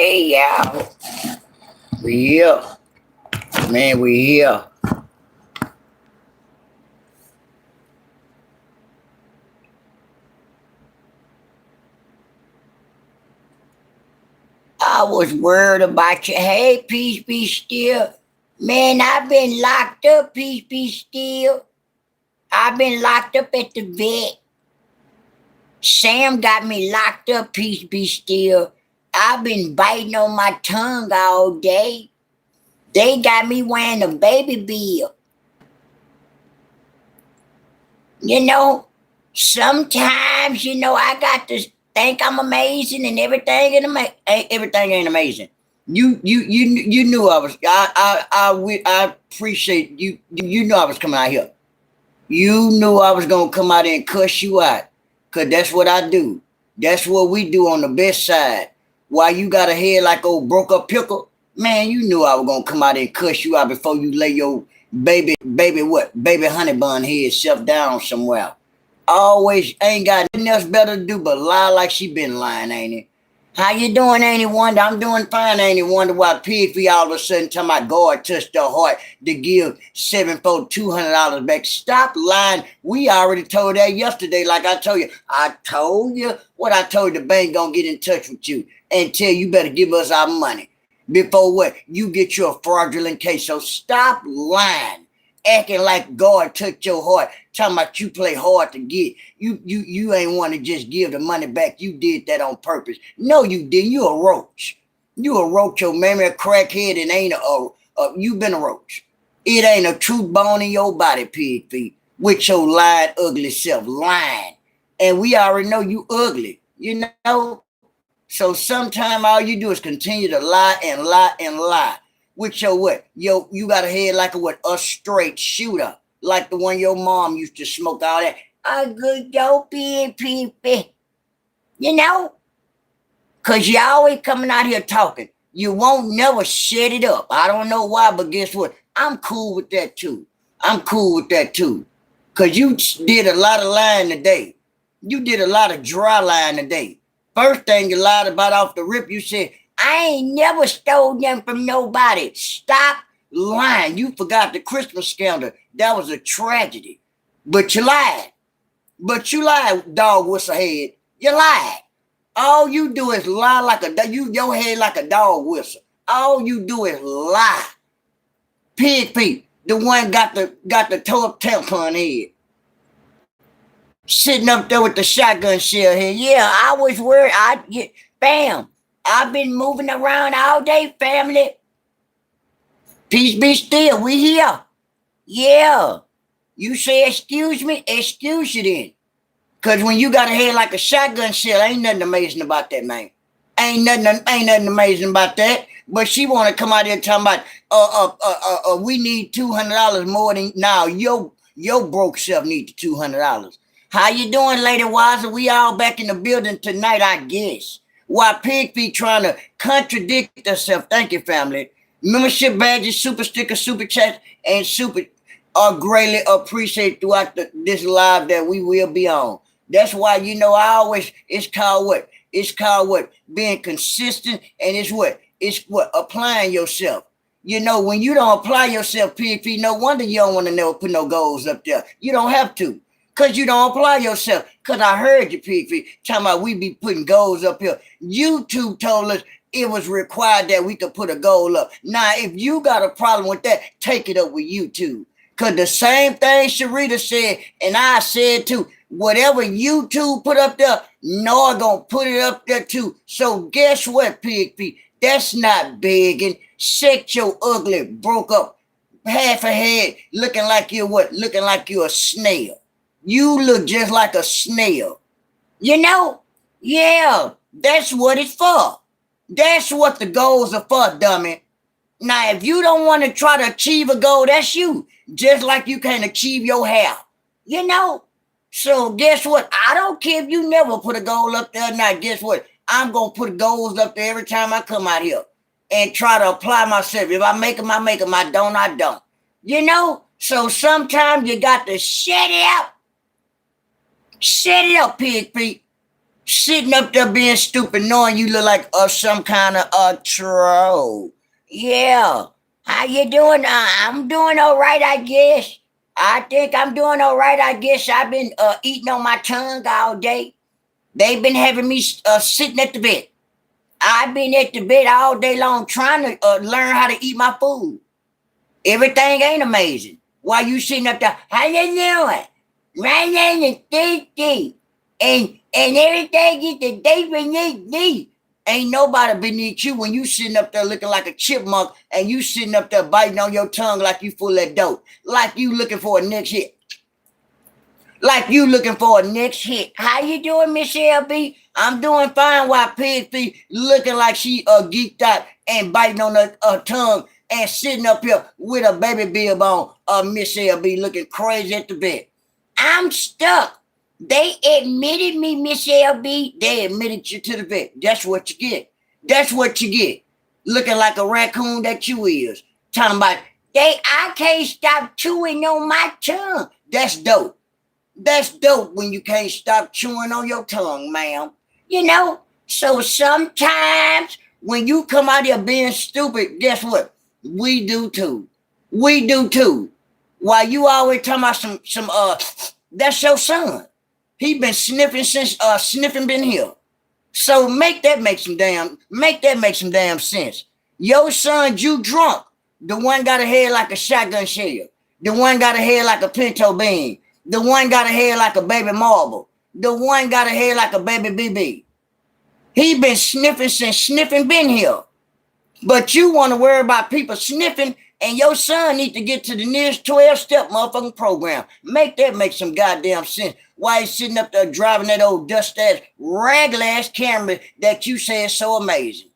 Hey, y'all. We here. Man, we here. I was worried about you. Hey, peace be still. Man, I've been locked up, peace be still. I've been locked up at the vet. Sam got me locked up, peace be still. I've been biting on my tongue all day. They got me wearing a baby bill. You know, sometimes, I got to think I'm amazing and everything everything ain't amazing. You knew I was I appreciate you. You knew I was coming out here. You knew I was gonna come out there and cuss you out. Cause that's what I do. That's what we do on the best side. Why you got a head like old broke up pickle? Man, you knew I was gonna come out there and cuss you out before you lay your baby honey bun head self down somewhere. Always ain't got nothing else better to do but lie like she been lying, ain't it? How you doing, Ain't it Wonder? I'm doing fine, Ain't it Wonder? Why Pigfeet all of a sudden tell my God touched her heart to give 7 for $200 back. Stop lying. We already told that yesterday, like I told you. I told you what I told you. The bank gonna get in touch with you and tell you better give us our money before what? You get you a fraudulent case. So stop lying. Acting like God took your heart, talking about you play hard to get. You ain't want to just give the money back. You did that on purpose. No, you didn't. You a roach. You a roach, your mammy a crackhead, and ain't you been a roach. It ain't a true bone in your body, Pigfeet, with your lying, ugly self, lying. And we already know you ugly, So sometime all you do is continue to lie and lie and lie. With your what? You got a head like a straight shooter, like the one your mom used to smoke all that. A good dopey peepee. You know? Cause you always coming out here talking. You won't never shut it up. I don't know why, but guess what? I'm cool with that too. I'm cool with that too. Cause you did a lot of lying today. You did a lot of dry lying today. First thing you lied about off the rip, you said, I ain't never stole them from nobody. Stop lying. You forgot the Christmas scandal. That was a tragedy. But you lied. Dog whistle head. You lied. All you do is lie like your head like a dog whistle. All you do is lie. Pigfeet, the one got the toe up tampon head. Sitting up there with the shotgun shell head. Yeah, I was worried. Bam. I've been moving around all day, family. Peace be still. We here. Yeah. You say excuse me? Excuse you then. Because when you got a head like a shotgun shell, ain't nothing amazing about that, man. Ain't nothing amazing about that. But she want to come out here talking about, we need $200 more than now. Your broke self need the $200. How you doing, Lady Wiser? We all back in the building tonight, I guess. While Pigfeet trying to contradict herself. Thank you, family. Membership badges, super stickers, super chats, and super are greatly appreciated throughout this live that we will be on. That's why, it's called what? It's called what? Being consistent, and it's what? It's what? Applying yourself. When you don't apply yourself, Pigfeet, no wonder you don't want to never put no goals up there. You don't have to. Because you don't apply yourself. Because I heard you, Pigfeet, talking about we be putting goals up here. YouTube told us it was required that we could put a goal up. Now, if you got a problem with that, take it up with YouTube. Because the same thing Sharita said, and I said too, whatever YouTube put up there, Noah gonna put it up there too. So guess what, Pigfeet? That's not begging. Shake your ugly, broke up, half a head, looking like you're what? Looking like you're a snail. You look just like a snail. Yeah, that's what it's for. That's what the goals are for, dummy. Now, if you don't want to try to achieve a goal, that's you. Just like you can't achieve your hair. So guess what? I don't care if you never put a goal up there. Now, guess what? I'm going to put goals up there every time I come out here and try to apply myself. If I make them, I make them. I don't. So sometimes you got to shut it up. Shut it up, Pigfeet. Sitting up there being stupid, knowing you look like some kind of troll. Yeah. How you doing? I'm doing all right, I guess. I think I'm doing all right, I guess. I've been eating on my tongue all day. They've been having me sitting at the bed. I've been at the bed all day long trying to learn how to eat my food. Everything ain't amazing. While you sitting up there, how you doing? My name is Titi. And everything is the day beneath me. Ain't nobody beneath you when you sitting up there looking like a chipmunk and you sitting up there biting on your tongue like you full of dope. Like you looking for a next hit. Like you looking for a next hit. How you doing, Miss LB? I'm doing fine while Pigfeet looking like she geeked out and biting on her tongue and sitting up here with a baby bib on. Miss LB looking crazy at the bed. I'm stuck. They admitted me, Miss LB. They admitted you to the vet. That's what you get. That's what you get. Looking like a raccoon that you is. Talking about, I can't stop chewing on my tongue. That's dope. That's dope when you can't stop chewing on your tongue, ma'am. You know, so sometimes when you come out here being stupid, guess what? We do too. We do too. While you always talking about that's your son. He been sniffing since sniffing been here. So make that make some damn sense. Your son, you drunk. The one got a head like a shotgun shell. The one got a head like a pinto bean. The one got a head like a baby marble. The one got a head like a baby BB. He been sniffing since sniffing been here. But you want to worry about people sniffing, and your son need to get to the nearest 12-step motherfucking program. Make that make some goddamn sense. Why he's sitting up there driving that old dust-ass, ragged-ass Camry that you say is so amazing.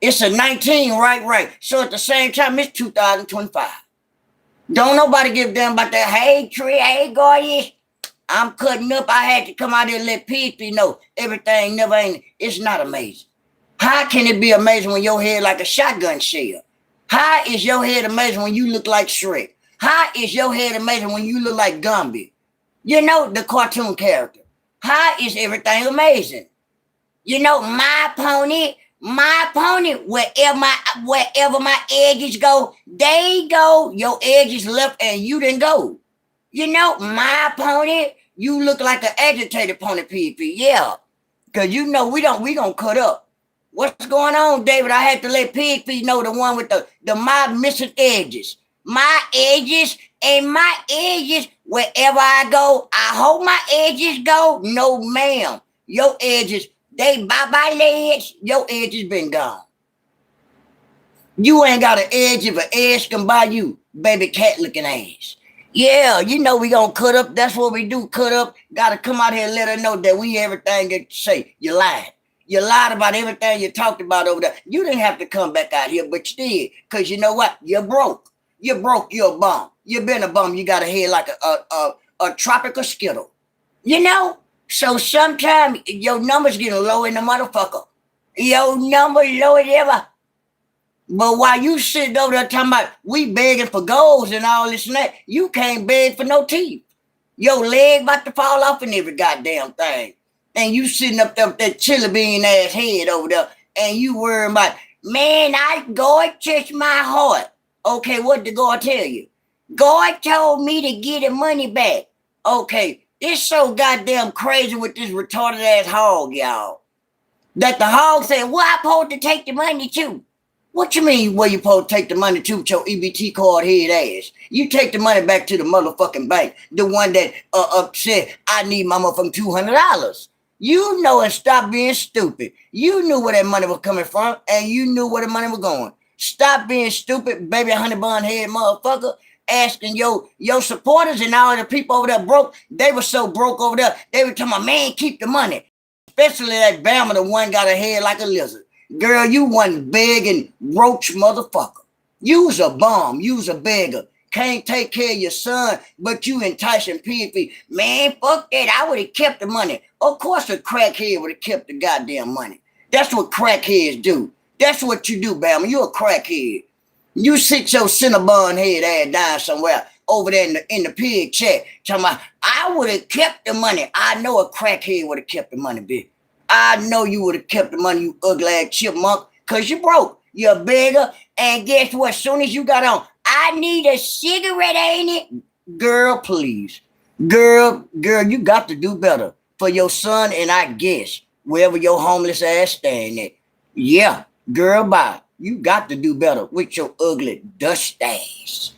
It's a 19, right. So at the same time, it's 2025. Don't nobody give a damn about that. Hey, Tree, hey, gorgeous. I'm cutting up. I had to come out here and let Pigfeet know everything never ain't. It's not amazing. How can it be amazing when your head like a shotgun shell? How is your head amazing when you look like Shrek? How is your head amazing when you look like Gumby? You know, the cartoon character. How is everything amazing? You know, my pony, wherever my edges go, they go. Your edges left and you didn't go. You know, my pony, you look like an agitated pony, Pigfeet. Yeah. Because you know we gonna cut up. What's going on, David? I had to let Pigfeet know, the one with the my missing edges. My edges and my edges, wherever I go, I hope my edges go. No, ma'am. Your edges, they bye-bye legs. Your edges been gone. You ain't got an edge if an edge can buy you, baby cat looking ass. Yeah, you know we gonna cut up. That's what we do, cut up. Gotta come out here and let her know that we everything that you say. You lied. You lied about everything you talked about over there. You didn't have to come back out here, but you did. Because you know what? You're broke. You're broke. You're a bum. You've been a bum. You got a head like a tropical skittle. You know? So sometimes your numbers getting low in the motherfucker. Your number low as ever. But while you sitting over there talking about we begging for goals and all this and that, you can't beg for no teeth. Your leg about to fall off in every goddamn thing. And you sitting up there with that chili bean ass head over there, and you worrying about, man, God touched my heart. Okay, what did God tell you? God told me to get the money back. Okay, it's so goddamn crazy with this retarded ass hog, y'all. That the hog said, well, I'm supposed to take the money too. What you mean where you supposed to take the money to with your EBT card head ass? You take the money back to the motherfucking bank. The one that said, I need my motherfucking $200. You know and stop being stupid. You knew where that money was coming from, and you knew where the money was going. Stop being stupid, baby honey bun head motherfucker, asking your supporters and all the people over there broke. They were so broke over there, they were talking about, man, keep the money. Especially that Bama, the one got a head like a lizard. Girl, you one begging roach motherfucker. You's a bum. You's a beggar. Can't take care of your son, but you enticing Pigfeet. Man, fuck that. I would have kept the money. Of course a crackhead would have kept the goddamn money. That's what crackheads do. That's what you do, Bama. You a crackhead. You sit your Cinnabon head ass down somewhere over there in the pig chat. Talking about, I would have kept the money. I know a crackhead would have kept the money, bitch. I know you would have kept the money, you ugly ass chipmunk, because you broke. You're a beggar. And guess what? As soon as you got on, I need a cigarette, ain't it? Girl, please. Girl, you got to do better for your son, and I guess wherever your homeless ass staying at. Yeah, girl, bye. You got to do better with your ugly dust ass.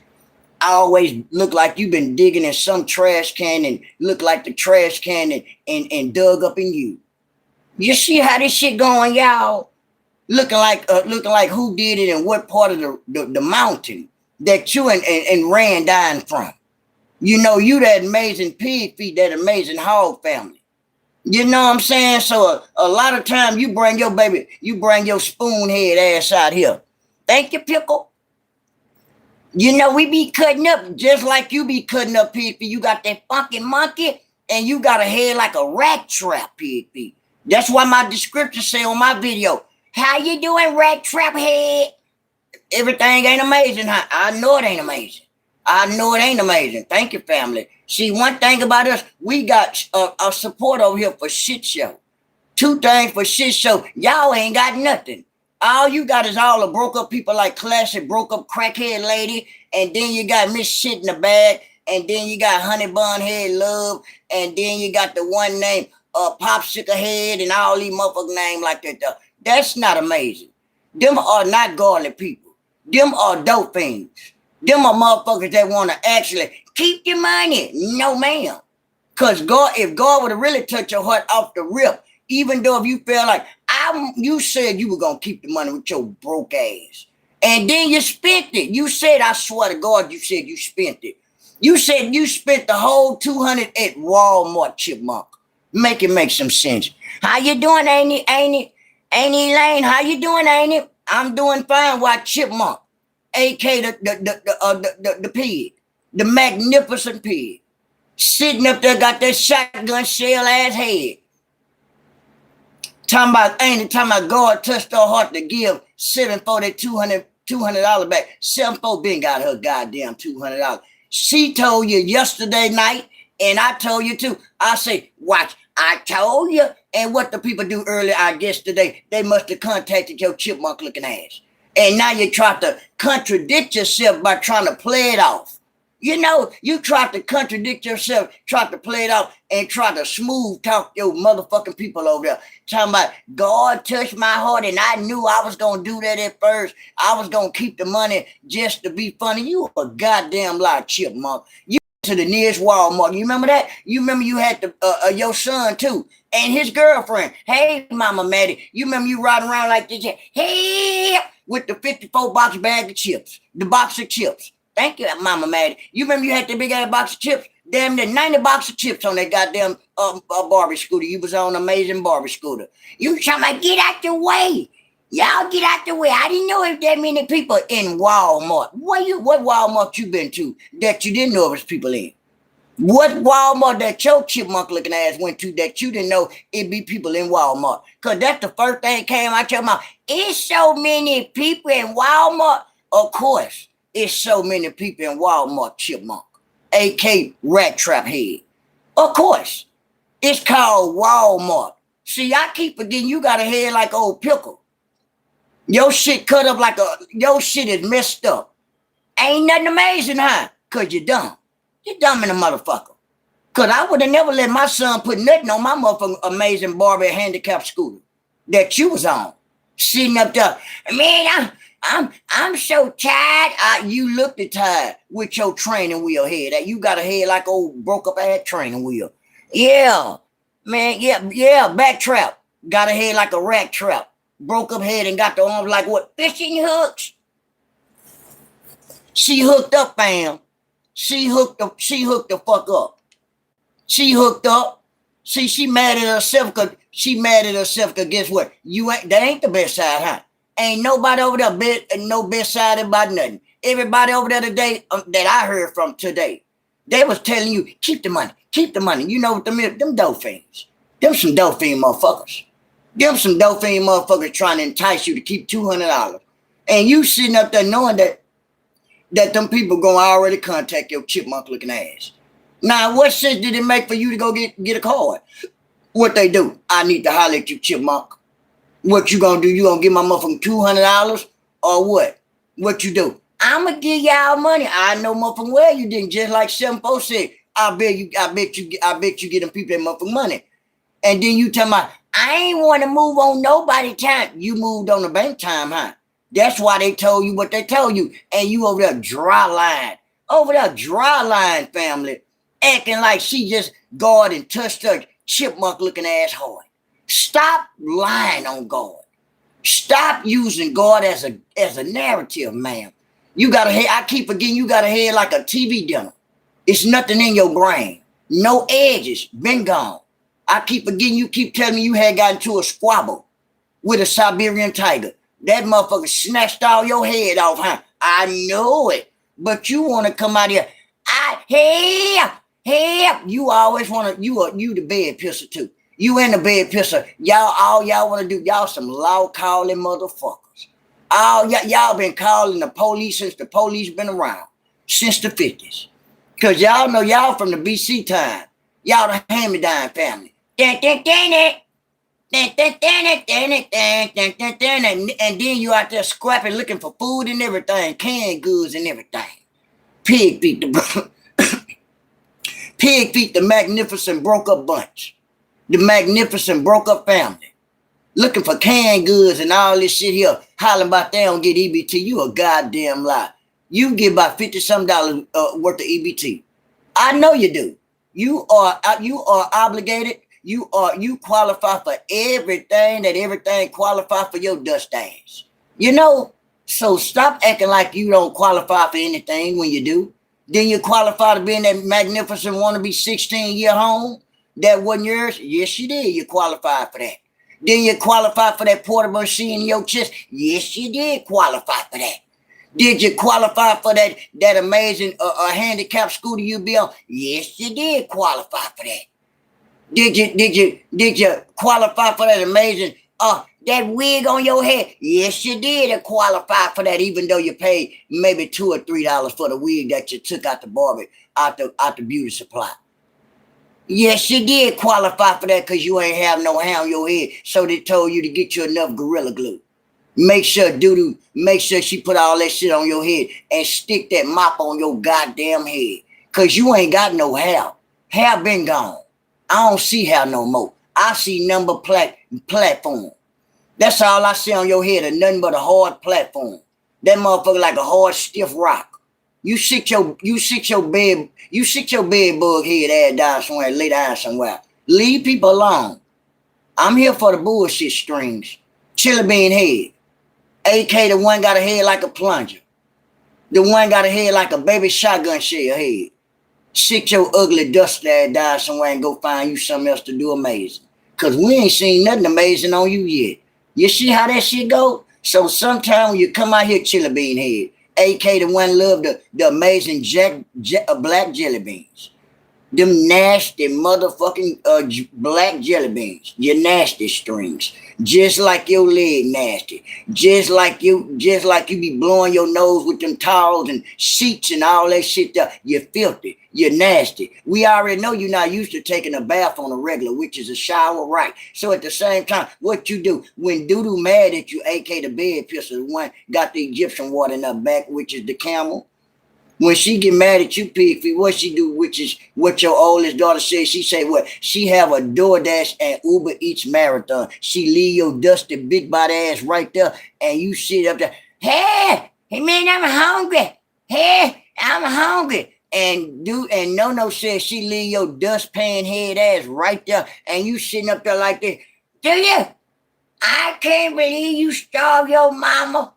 I always look like you've been digging in some trash can and look like the trash can and dug up in you. You see how this shit going, y'all? Looking like who did it and what part of the mountain that you and ran down from. You know, you that amazing Pigfeet, that amazing hog family. You know what I'm saying? So a lot of time you bring your spoon head ass out here. Thank you, Pickle. You know, we be cutting up just like you be cutting up, Pigfeet. You got that funky monkey and you got a head like a rat trap, Pigfeet. That's why my description say on my video, how you doing, rat trap head? Everything ain't amazing, huh? I know it ain't amazing. I know it ain't amazing. Thank you, family. See, one thing about us, we got a support over here for shit show. Two things for shit show. Y'all ain't got nothing. All you got is all the broke up people like Classic broke up crackhead lady, and then you got Miss Shit in the Bag, and then you got Honey Bun Head Love, and then you got the one named Popsicle Head, and all these motherfucking names like that. That's not amazing. Them are not godly people. Them are dope fiends. Them are motherfuckers that want to actually keep your money. No, ma'am. Because God, if God would have really touched your heart off the rip, even though if you felt like you said you were going to keep the money with your broke ass. And then you spent it. You said, I swear to God, you said you spent it. You said you spent the whole $200 at Walmart, chipmunk. Make it make some sense. How you doing, Ain't it, Elaine? How you doing, ain't it? I'm doing fine. Why, chipmunk? AK the pig. The magnificent pig. Sitting up there, got that shotgun shell ass head. Talking about God touched her heart to give 740 $200 back. 74 been got her goddamn $200. She told you yesterday night, and I told you too. I say, watch, I told you. And what the people do earlier, I guess today, they must have contacted your chipmunk looking ass. And now you try to contradict yourself by trying to play it off. You know, you try to contradict yourself, try to play it off, and try to smooth talk your motherfucking people over there. Talking about, God touched my heart, and I knew I was going to do that at first. I was going to keep the money just to be funny. You a goddamn lie, chipmunk. You to the nearest Walmart. You remember that? You remember you had your son, too, and his girlfriend. Hey, Mama Maddie, you remember you riding around like this? Hey, with the 54 box bag of chips, the box of chips. Thank you, Mama Maddie. You remember you had the big ass box of chips? Damn, near 90 box of chips on that goddamn Barbie scooter. You was on an amazing Barbie scooter. You trying to get out the way. Y'all get out the way. I didn't know if that many people in Walmart. What Walmart you been to that you didn't know there was people in? What Walmart that your chipmunk looking ass went to that you didn't know it'd be people in Walmart? Because that's the first thing came out your mouth. It's so many people in Walmart. Of course, it's so many people in Walmart, chipmunk. AK rat trap head. Of course. It's called Walmart. See, I keep forgetting you got a head like old Pickle. Your shit cut up like your shit is messed up. Ain't nothing amazing, huh? Because you're dumb. You're dumb in a motherfucker. Because I would have never let my son put nothing on my motherfucking amazing Barbie handicap scooter that you was on. Sitting up there. Man, I'm so tired. You looked tired with your training wheel head. You got a head like old broke up ass training wheel. Yeah, man, yeah, back trap. Got a head like a rat trap. Broke up head and got the arms like what? Fishing hooks. She hooked up, fam. She hooked the fuck up. She hooked up. See, she mad at herself because guess what? That ain't the best side, huh? Ain't nobody over there no best side about nothing. Everybody over there today that I heard from today, they was telling you, keep the money. You know what them dope fiends. Them some dope fiend motherfuckers. Them some dope fiend motherfuckers trying to entice you to keep $200. And you sitting up there knowing that them people gonna already contact your chipmunk looking ass. Now, what sense did it make for you to go get a card? What they do? I need to holler at you, chipmunk. What you gonna do? You gonna give my motherfucking $200 or what? What you do? I'ma give y'all money. I know motherfucking well you didn't. Just like 7-4 said, I bet you get them people that motherfucking money. And then you tell me, I ain't want to move on nobody time. You moved on the bank time, huh? That's why they told you what they told you. And you over there dry line. Over there dry line, family. Acting like she just God and touched her chipmunk looking ass hard. Stop lying on God. Stop using God as a narrative, ma'am. You got a head, I keep forgetting, you got a head like a TV dinner. It's nothing in your brain. No edges, been gone. I keep forgetting, you keep telling me you had gotten into a squabble with a Siberian tiger. That motherfucker snatched all your head off, huh? I know it. But you want to come out here, help. You always want to, you the bed pisser too. You in the bed pisser. All y'all want to do, y'all some law calling motherfuckers. All y'all been calling the police since the police been around. Since the 50s. Because y'all know y'all from the BC time. Y'all the hand-me-down family. And then you out there scrapping, looking for food and everything, canned goods and everything. Pigfeet, Pigfeet, the magnificent broke up bunch. The magnificent broke up family. Looking for canned goods and all this shit here, hollering about they don't get EBT. You a goddamn lie. You get about $50-some worth of EBT. I know you do. You are obligated. You qualify for everything qualify for your dust ass. You know, so stop acting like you don't qualify for anything when you do. Then you qualify to be in that magnificent wannabe 16-year home that wasn't yours. Yes, you did. You qualified for that. Then you qualify for that portable machine in your chest. Yes, you did qualify for that. Did you qualify for that amazing handicap scooter you be on? Yes, you did qualify for that. Did you qualify for that amazing that wig on your head? Yes, you did qualify for that, even though you paid maybe $2 or $3 for the wig that you took out the barber out the beauty supply. Yes, you did qualify for that because you ain't have no hair on your head, so they told you to get you enough Gorilla Glue. Make sure she put all that shit on your head and stick that mop on your goddamn head. Cause you ain't got no hair. Hair been gone. I don't see hair no more. I see number platform. That's all I see on your head, and nothing but a hard platform. That motherfucker like a hard, stiff rock. You sit your bed bug head ass down somewhere, lay down somewhere. Leave people alone. I'm here for the bullshit strings. Chili bean head. AK, the one got a head like a plunger. The one got a head like a baby shotgun shell head. Sit your ugly dust ass down somewhere and go find you something else to do amazing. Cause we ain't seen nothing amazing on you yet. You see how that shit go? So sometime when you come out here, chili bean head, AK the one love the amazing black jelly beans. Them nasty motherfucking black jelly beans. Your nasty strings. Just like your leg nasty. Just like you be blowing your nose with them towels and sheets and all that shit there. You're filthy. You're nasty. We already know you're not used to taking a bath on a regular, which is a shower, right? So at the same time, what you do, when doo-doo mad at you, AK the bed pisser, the one got the Egyptian water in her back, which is the camel. When she get mad at you, Pigfeet, what she do, which is what your oldest daughter said, she say what? She have a DoorDash and Uber Eats marathon. She leave your dusty big body ass right there and you sit up there, hey man, I'm hungry. Hey, I'm hungry. And No says she leave your dustpan head ass right there and you sitting up there like this. Do you? I can't believe you starved your mama.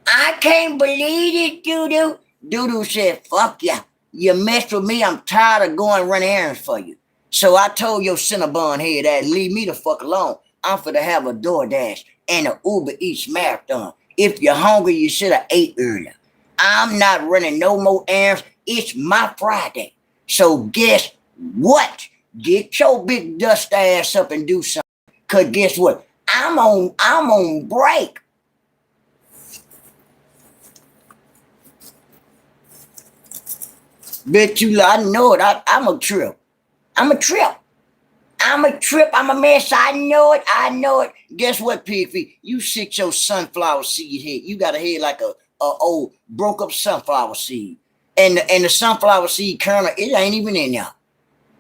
I can't believe it, Doo-doo. Doo-doo said, fuck ya. You messed with me, I'm tired of going run errands for you. So I told your Cinnabon head that leave me the fuck alone. I'm finna have a DoorDash and an Uber Eats marathon. If you're hungry, you should have ate earlier. I'm not running no more errands. It's my Friday. So guess what? Get your big dust ass up and do something. Cause guess what? I'm on break. Bet you, I know it. I'm a trip. I'm I'm a trip. I'm a mess. I know it. I know it. Guess what, Pigfeet? You sit your sunflower seed head. You got a head like a old broke up sunflower seed. And the sunflower seed kernel, it ain't even in there.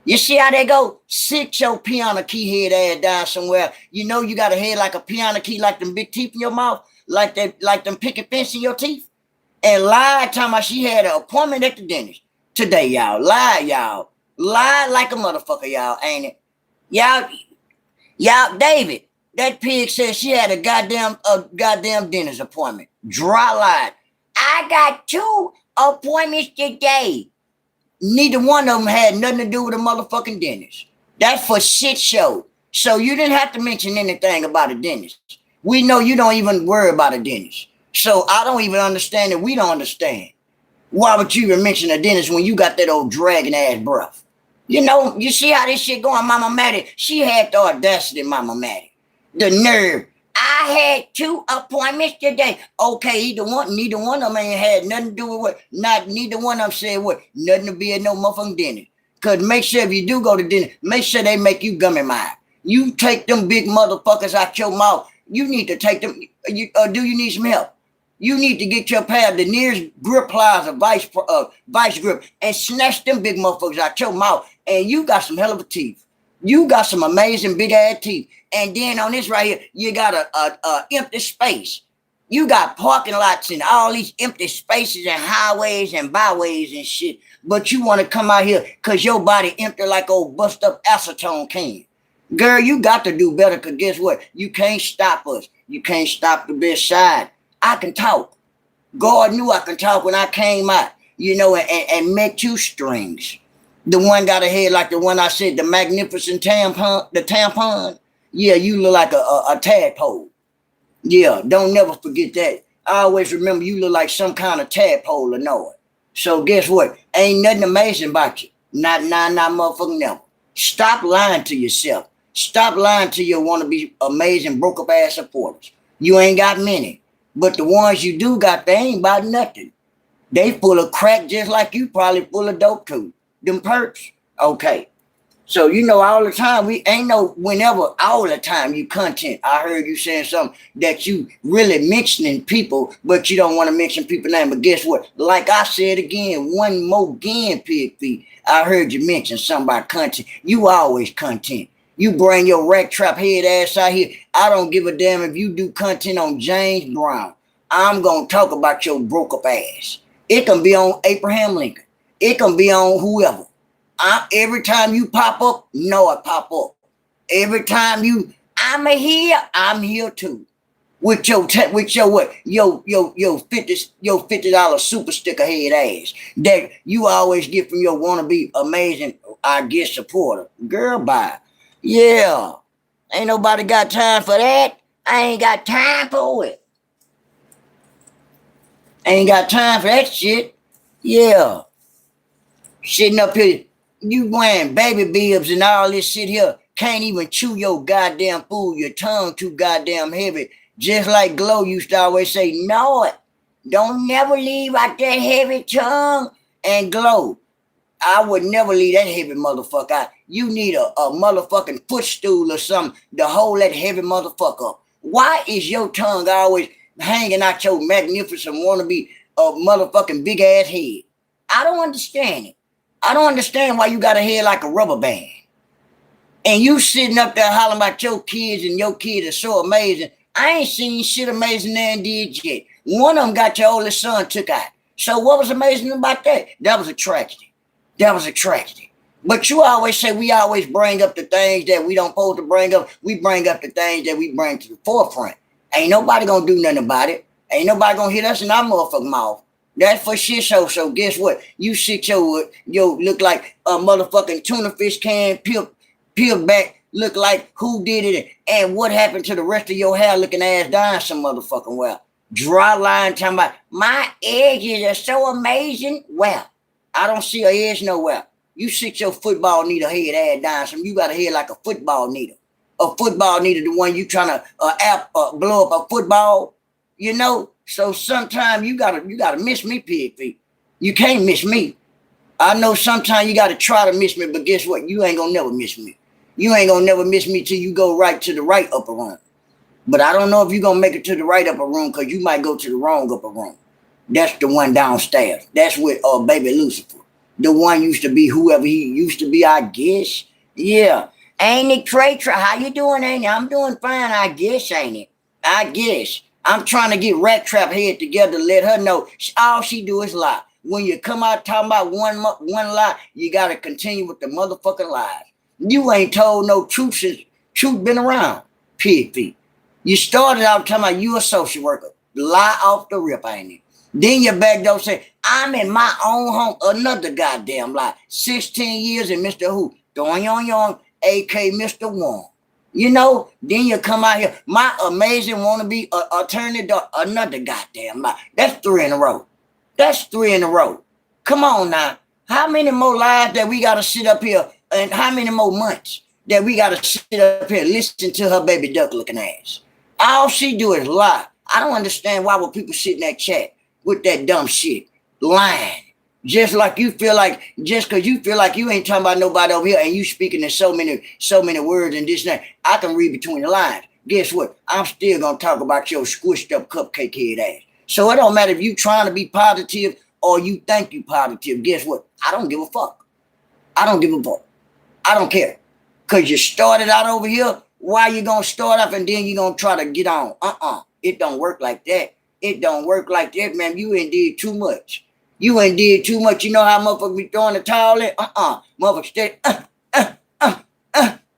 You see how they go? Sit your piano key head ass down somewhere. You know you got a head like a piano key, like them big teeth in your mouth, like them picket fence in your teeth. And lied talking about she had an appointment at the dentist today, y'all. Lie, y'all. Lie like a motherfucker, y'all, ain't it? Y'all, David, that pig said she had a goddamn dentist appointment. Dry lied. I got 2 appointments today. Neither one of them had nothing to do with a motherfucking dentist. That's for shit show. So you didn't have to mention anything about a dentist. We know you don't even worry about a dentist. So I don't even understand it. We don't understand. Why would you even mention a dentist when you got that old dragon ass breath? You know, you see how this shit going, Mama Maddie? She had the audacity, Mama Maddie. The nerve. I had 2 appointments today. Okay, neither one of them ain't had nothing to do with what. Neither one of them said what. Nothing to be at no motherfucking dentist. Cause make sure if you do go to dentist, make sure they make you gummy mine. You take them big motherfuckers out your mouth. You need to take them. Do you need some help? You need to get your pad, the nearest grip pliers, a vice grip, and snatch them big motherfuckers out your mouth. And you got some hell of a teeth. You got some amazing big ass teeth. And then on this right here, you got a empty space. You got parking lots and all these empty spaces and highways and byways and shit. But you want to come out here because your body empty like old bust up acetone can. Girl, you got to do better because guess what? You can't stop us. You can't stop the best side. I can talk. God knew I could talk when I came out, you know, and met 2 strings. The one got a head like the one I said, the magnificent tampon, the tampon. Yeah, you look like a tadpole. Yeah, don't never forget that. I always remember you look like some kind of tadpole or know it. So guess what? Ain't nothing amazing about you. Not motherfucking never. Stop lying to yourself. Stop lying to your wannabe amazing broke up ass supporters. You ain't got many. But the ones you do got, they ain't about nothing. They full of crack just like you, probably full of dope too. Them perks. Okay. So you know all the time, we ain't no whenever all the time you content. I heard you saying something that you really mentioning people, but you don't want to mention people's name. But guess what? Like I said again, one more again, Pigfeet. I heard you mention something about content. You always content. You bring your rattrap head ass out here. I don't give a damn if you do content on James Brown. I'm going to talk about your broke up ass. It can be on Abraham Lincoln. It can be on whoever. Every time you pop up, no, I pop up. Every time I'm here too. With your what? Your $50 super sticker head ass that you always get from your wannabe amazing, I guess, supporter. Girl, bye. Yeah. Ain't nobody got time for that. I ain't got time for it. Ain't got time for that shit. Yeah. Sitting up here, you wearing baby bibs and all this shit here. Can't even chew your goddamn food. Your tongue too goddamn heavy. Just like Glow used to always say, know it. Don't never leave out that heavy tongue. And Glow, I would never leave that heavy motherfucker out. You need a motherfucking footstool or something to hold that heavy motherfucker up. Why is your tongue always hanging out your magnificent wannabe motherfucking big ass head? I don't understand it. I don't understand why you got a head like a rubber band. And you sitting up there hollering about your kids and your kids are so amazing. I ain't seen shit amazing there did yet. One of them got your oldest son took out. So what was amazing about that? That was a tragedy. That was a tragedy. But you always say we always bring up the things that we don't supposed to bring up. We bring up the things that we bring to the forefront. Ain't nobody gonna do nothing about it. Ain't nobody gonna hit us in our motherfucking mouth. That's for shit show. So guess what? You sit your look like a motherfucking tuna fish can peeled back, look like who did it and what happened to the rest of your hair looking ass down some motherfucking well. Dry line talking about my edges are so amazing. Well, I don't see an edge nowhere. You sit your football needle head ass down some. You got a head like a football needle. A football needle, the one you trying to blow up a football, you know? So sometimes you gotta miss me, Pigfeet. You can't miss me. I know sometimes you gotta try to miss me, but guess what? You ain't gonna never miss me. You ain't gonna never miss me till you go right to the right upper room. But I don't know if you're gonna make it to the right upper room because you might go to the wrong upper room. That's the one downstairs. That's with baby Lucifer. The one used to be whoever he used to be, I guess. Yeah. Ain't it, Trey? How you doing, ain't it? I'm doing fine, I guess, ain't it? I guess. I'm trying to get Rat Trap head together to let her know all she do is lie. When you come out talking about one lie, you gotta continue with the motherfucking lies. You ain't told no truth since truth been around. Pigfeet. You started out talking about you a social worker. Lie off the rip, ain't it? Then you back door say, I'm in my own home. Another goddamn lie. 16 years in Mr. Who? Don a.k.a. Mr. Wong. You know, then you come out here, my amazing wannabe attorney, another goddamn lie. That's 3 in a row. That's 3 in a row. Come on now. How many more lies that we got to sit up here and how many more months that we got to sit up here listen to her baby duck looking ass? All she do is lie. I don't understand why would people sit in that chat with that dumb shit, lying. Just like you feel like, just because you feel like you ain't talking about nobody over here and you speaking in so many words and this and that, I can read between the lines. Guess what? I'm still going to talk about your squished up cupcake head ass. So it don't matter if you trying to be positive or you think you positive. Guess what? I don't give a fuck. I don't give a fuck. I don't care. Because you started out over here, why you going to start off and then you going to try to get on? It don't work like that. It don't work like that, man. You ain't did too much. You ain't did too much. You know how motherfuckers be throwing the towel in? Motherfuckers stay,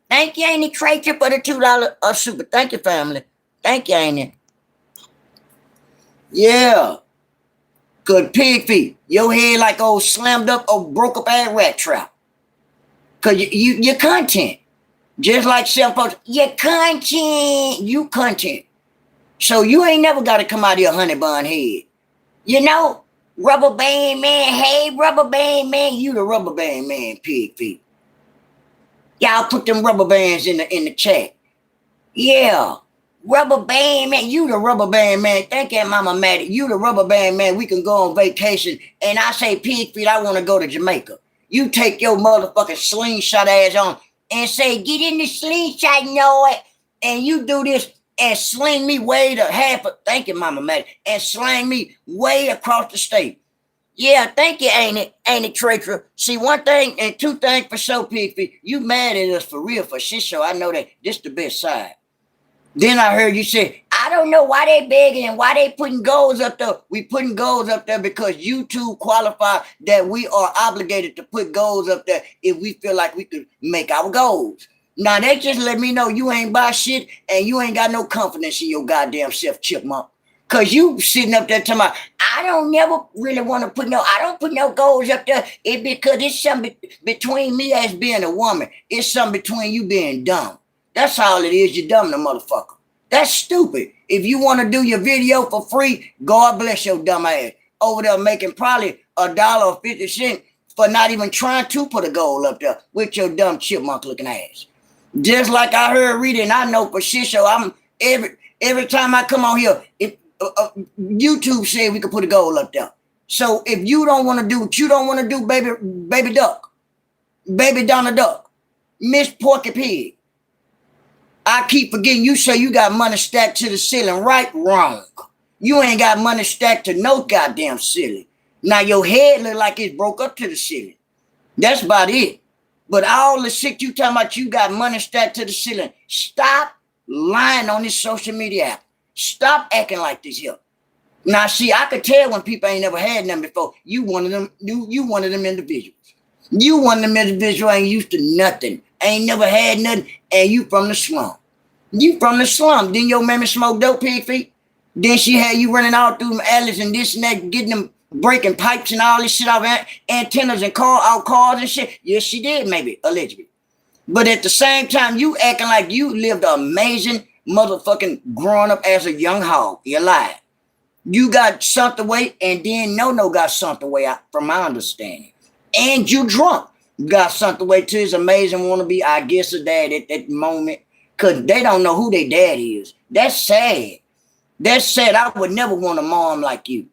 Thank you, Annie Tracer, for the $2 super. Thank you, family. Thank you, Annie. Yeah. Good Pigfeet. Your head like old slammed up or broke up ass rat trap. Cause your content. Just like some folks, your content. You content. So you ain't never got to come out of your honey bun head. You know, rubber band man, hey, rubber band man, you the rubber band man, Pigfeet. Y'all put them rubber bands in the chat. Yeah, rubber band man, you the rubber band man. Thank you, Mama Maddie. You the rubber band man. We can go on vacation. And I say, Pigfeet, I want to go to Jamaica. You take your motherfucking slingshot ass on and say, get in the slingshot, you know it. And you do this. And sling me way to thank you, Mama Maddie, and sling me way across the state. Yeah, thank you, ain't it, Tracer? See, one thing and two things for sure, Pigfeet. You mad at us for real, for shit show. I know that this the best side. Then I heard you say, I don't know why they begging and why they putting goals up there. We putting goals up there because YouTube qualify that we are obligated to put goals up there if we feel like we could make our goals. Now, that just let me know you ain't buy shit and you ain't got no confidence in your goddamn self, chipmunk. Because you sitting up there talking about, I don't never really want to I don't put no goals up there. It's because it's something between me as being a woman. It's something between you being dumb. That's all it is. You're dumb, the motherfucker. That's stupid. If you want to do your video for free, God bless your dumb ass. Over there making probably $1.50 for not even trying to put a goal up there with your dumb chipmunk looking ass. Just like I heard reading, I know for shit show. I'm every time I come on here, YouTube said we could put a goal up there. So if you don't want to do what you don't want to do, baby duck, baby Donald Duck, Miss Porky Pig, I keep forgetting you say you got money stacked to the ceiling. Right, wrong. You ain't got money stacked to no goddamn ceiling. Now your head look like it's broke up to the ceiling. That's about it. But all the shit you talking about, you got money stacked to the ceiling. Stop lying on this social media app. Stop acting like this here. Now, see, I could tell when people ain't never had nothing before. You one of them. You one of them individuals. You one of them individuals ain't used to nothing. Ain't never had nothing, and you from the slum. You from the slum. Then your mammy smoked dope, Pigfeet. Then she had you running all through them alleys and this and that, getting them breaking pipes and all this shit off antennas and cars and shit. Yes, she did, maybe, allegedly. But at the same time, you acting like you lived an amazing motherfucking growing up as a young hog. You're lying. You got sunk away, and then No got sunk away, from my understanding. And you drunk. You got sunk away to his amazing wannabe, I guess, a dad at that moment. Because they don't know who their dad is. That's sad. That's sad. I would never want a mom like you.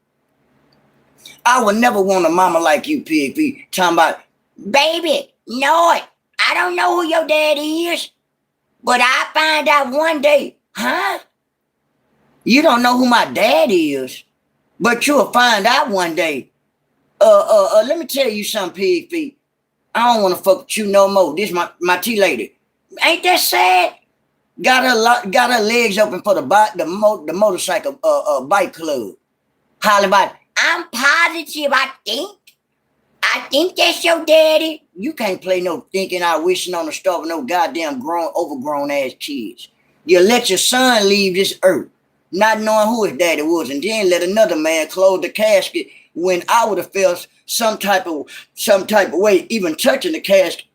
I would never want a mama like you, Pigfeet, talking about, baby, no it. I don't know who your daddy is, but I find out one day, huh? You don't know who my daddy is, but you'll find out one day. Let me tell you something, Pig Feet. I don't want to fuck with you no more. This my tea lady. Ain't that sad? Got her legs open for the motorcycle bike club. Holler about, I'm positive. I think that's your daddy. You can't play no thinking out wishing on the star with no goddamn overgrown ass kids. You let your son leave this earth, not knowing who his daddy was, and then let another man close the casket when I would have felt some type of way, even touching the casket,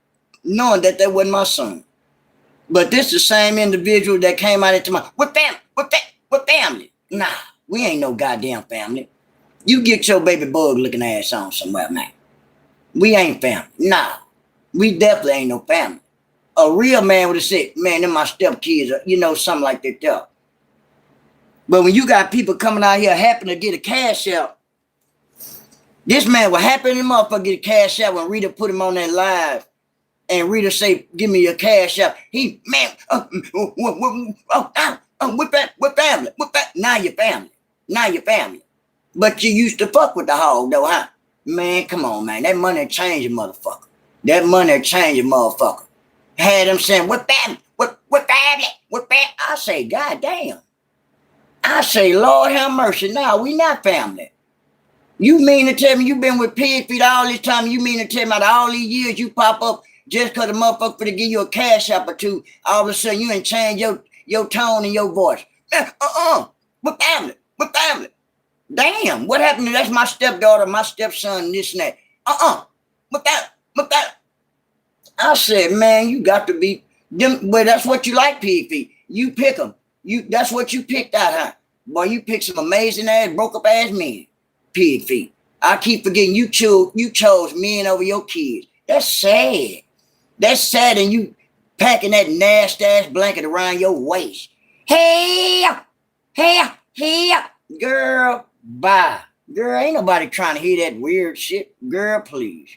knowing that wasn't my son. But this the same individual that came out into my what family? Nah, we ain't no goddamn family. You get your baby bug looking ass on somewhere, man. We ain't family. Nah, we definitely ain't no family. A real man would have said, man, them my stepkids, something like that there. But when you got people coming out here happy to get a cash out, this man was happy in the motherfucker get a cash out when Rita put him on that live. And Rita say, give me your cash out. He, man, what family? Now your family. But you used to fuck with the hog though, huh? Man, come on, man. That money change a motherfucker. Had them saying, what family? What family? I say, God damn. I say, Lord have mercy. Nah, we not family. You mean to tell me you been with Pigfeet all this time? You mean to tell me out of all these years you pop up just because the motherfucker finna give you a cash out or two, all of a sudden you ain't change your tone and your voice? What family? Damn, what happened to that's my stepdaughter, my stepson, this and that? What that? I said, man, you got to be them. Well, that's what you like, Pigfeet. You pick them. That's what you picked out, huh? Boy, you picked some amazing ass, broke up ass men, Pigfeet. I keep forgetting you chose men over your kids. That's sad. That's sad, and you packing that nasty ass blanket around your waist. Hey, girl, bye. Girl, ain't nobody trying to hear that weird shit. Girl, please.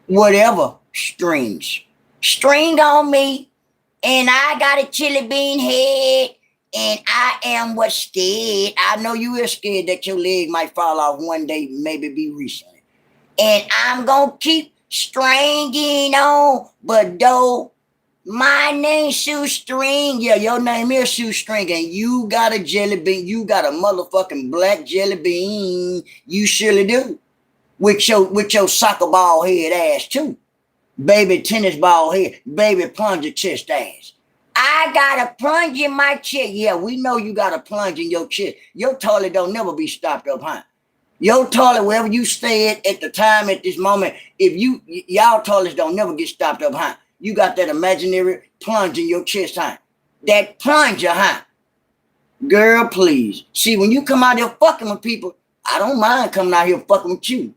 Whatever, strings. String on me, and I got a chili bean head, and I am what's scared. I know you are scared that your leg might fall off one day, maybe be recently. And I'm gonna keep stringing on, but though my name's Shoestring, yeah, your name is Shoestring, and you got a jelly bean, you got a motherfucking black jelly bean, you surely do, with your soccer ball head ass too, baby tennis ball head, baby plunger chest ass. I got a plunge in my chest. Yeah, we know you got a plunge in your chest. Your toilet don't never be stopped up, huh? Your toilet, wherever you stay at the time, at this moment, if y'all toilets don't never get stopped up, huh? You got that imaginary plunge in your chest, huh? That plunger, huh? Girl, please. See, when you come out here fucking with people, I don't mind coming out here fucking with you.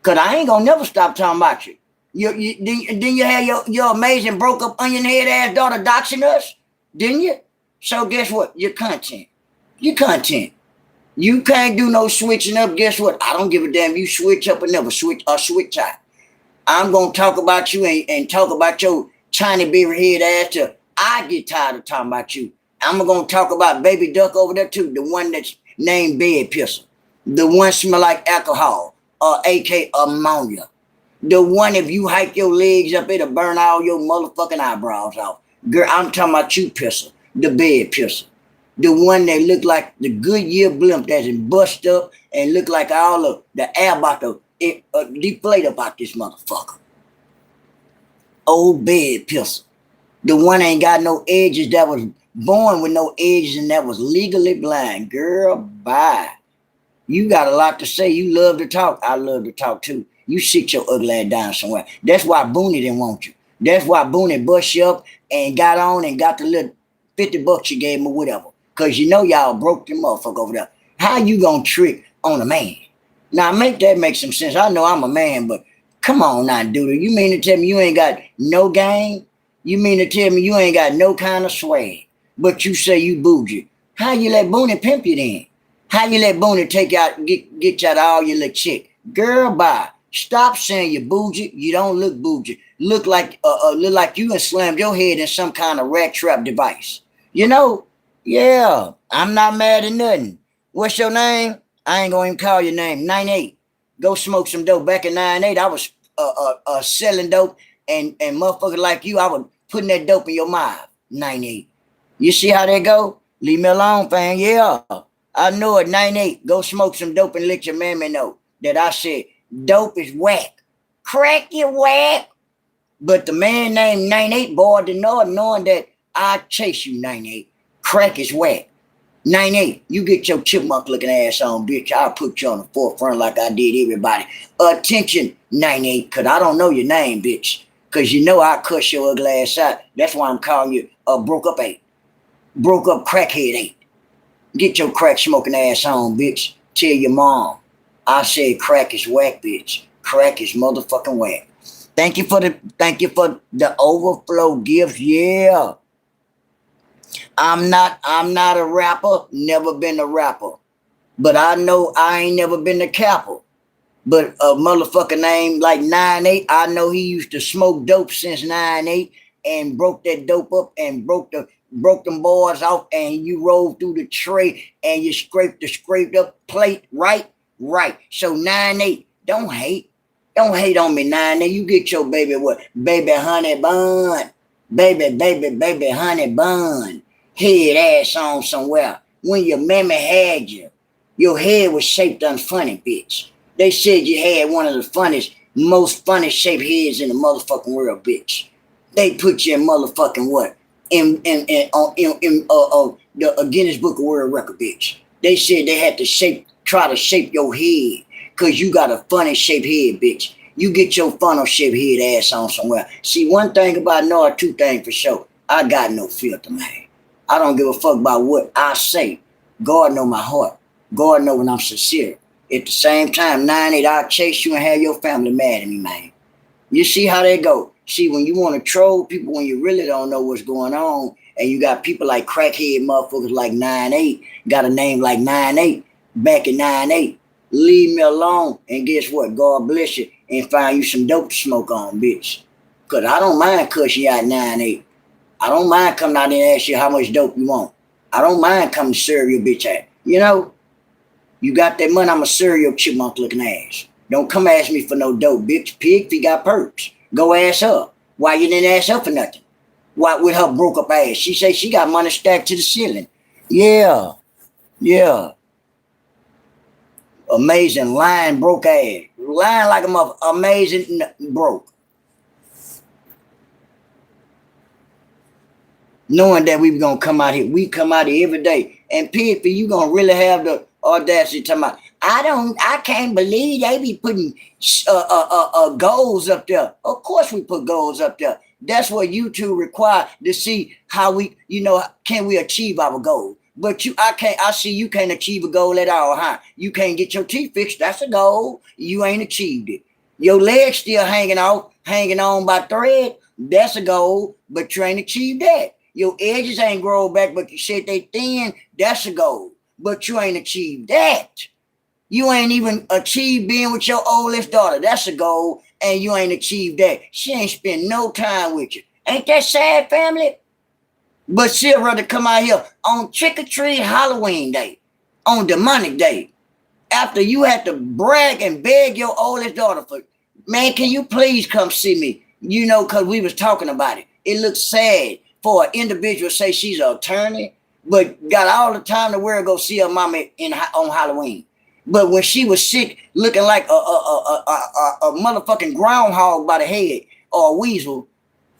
Because I ain't going to never stop talking about you. Then you had your amazing broke up onion head ass daughter doxing us, didn't you? So guess what? Your content. You can't do no switching up. Guess what? I don't give a damn. You switch up or never switch out. I'm going to talk about you and talk about your tiny beaver head ass till I get tired of talking about you. I'm going to talk about baby duck over there too, the one that's named bed pisser. The one smell like alcohol or AK ammonia. The one if you hike your legs up, it'll burn all your motherfucking eyebrows off. Girl, I'm talking about you pisser, the bed pisser. The one that look like the Goodyear blimp that's bust up and look like all of the air about to deflate about this motherfucker. Old bed pisser. The one ain't got no edges, that was born with no edges and that was legally blind. Girl, bye. You got a lot to say. You love to talk. I love to talk too. You sit your ugly ass down somewhere. That's why Booney didn't want you. That's why Booney bust you up and got on and got the little $50 you gave him or whatever. Because you know y'all broke the motherfucker over there. How you gonna trick on a man? Now, make some sense. I know I'm a man, but come on now, dude. You mean to tell me you ain't got no game? You mean to tell me you ain't got no kind of swag? But you say you bougie. How you let Booney pimp you then? How you let Booney get you out of all your little chick? Girl, bye. Stop saying you're bougie. You don't look bougie. look like you and slammed your head in some kind of rat trap device. You know? Yeah, I'm not mad at nothing. What's your name? I ain't gonna even call your name. 98. Go smoke some dope. Back in 98, I was selling dope, and motherfuckers like you, I was putting that dope in your mouth. 98. You see how that go? Leave me alone, fam. Yeah, I know it. 98. Go smoke some dope and let your mammy know that I said dope is whack. Crack you whack. But the man named 98 bored the north, knowing that I chase you, 98. Crack is whack. 98, you get your chipmunk looking ass on, bitch. I'll put you on the forefront like I did everybody. Attention, 98, because I don't know your name, bitch. Because you know I cuss your ugly ass out. That's why I'm calling you a broke up 8. Broke up crackhead 8. Get your crack smoking ass on, bitch. Tell your mom. I said crack is whack, bitch. Crack is motherfucking whack. Thank you for the overflow gifts. Yeah. I'm not a rapper, never been a rapper. But I know I ain't never been a capper. But a motherfucker named like 98, I know he used to smoke dope since 98 and broke that dope up and broke them boards off, and you rolled through the tray and you scraped the scraped up plate, right? Right. So 98, don't hate. Don't hate on me, 98. You get your baby what? Baby honey bun. Baby honey bun. Head ass on somewhere. When your mammy had you, your head was shaped unfunny, bitch. They said you had one of the most funny shaped heads in the motherfucking world, bitch. They put you in motherfucking what? In the Guinness Book of World Record, bitch. They said they had to try to shape your head, cause you got a funny shaped head, bitch. You get your funnel shaped head ass on somewhere. See, one thing about Noah, two things for sure. I got no filter, man. I don't give a fuck about what I say. God know my heart. God know when I'm sincere. At the same time, 98, I'll chase you and have your family mad at me, man. You see how they go. See, when you want to troll people, when you really don't know what's going on, and you got people like crackhead motherfuckers like 98, got a name like 98, back in 98, leave me alone, and guess what? God bless you, and find you some dope to smoke on, bitch. Because I don't mind cussing you out 98. I don't mind coming out there and ask you how much dope you want. I don't mind coming to serve your bitch ass. You know, you got that money, I'ma serve your chipmunk looking ass. Don't come ask me for no dope, bitch. Pigfeet got perks. Go ask her. Why you didn't ask her for nothing? Why with her broke up ass? She say she got money stacked to the ceiling. Yeah. Yeah. Amazing lying broke ass. Lying like a mother. Amazing broke. Knowing that we were gonna come out here. We come out here every day. And Pigfeet, you gonna really have the audacity to talk about, I can't believe they be putting goals up there. Of course we put goals up there. That's what YouTube require to see how we, can we achieve our goal. But I see you can't achieve a goal at all, huh? You can't get your teeth fixed. That's a goal. You ain't achieved it. Your legs still hanging on by thread. That's a goal, but you ain't achieved that. Your edges ain't grown back, but you said they thin. That's a goal, but you ain't achieved that. You ain't even achieved being with your oldest daughter. That's a goal, and you ain't achieved that. She ain't spent no time with you. Ain't that sad, family? But she'll rather come out here on trick-or-treat Halloween day, on demonic day, after you had to brag and beg your oldest daughter for, man, can you please come see me? Because we was talking about it. It looks sad for an individual to say she's an attorney, but got all the time the world go see her mama on Halloween. But when she was sick, looking like a motherfucking groundhog by the head, or a weasel,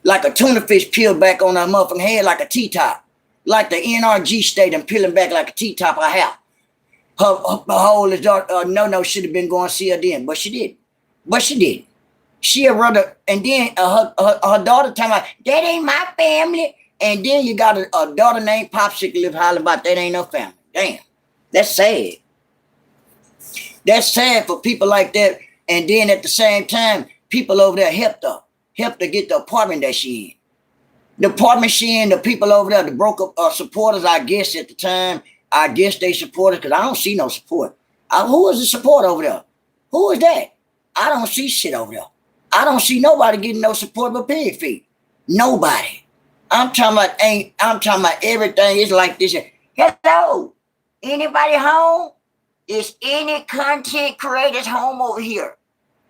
like a tuna fish peeled back on her motherfucking head like a T-top, like the NRG stadium peeling back like a T-top of hair. Her oldest daughter, no, should have been going to see her then, but she did. She a rather, and then her daughter talking about, that ain't my family. And then you got a daughter named Popsicle live hollering about that ain't no family. Damn, that's sad. That's sad for people like that. And then at the same time, people over there helped her get the apartment that she in. The apartment she in, the people over there, the broker supporters, I guess at the time, I guess they supported, because I don't see no support. Who is the support over there? Who is that? I don't see shit over there. I don't see nobody getting no support but Pigfeet. Nobody. I'm talking about everything is like this. Hello. Anybody home? Is any content creators home over here?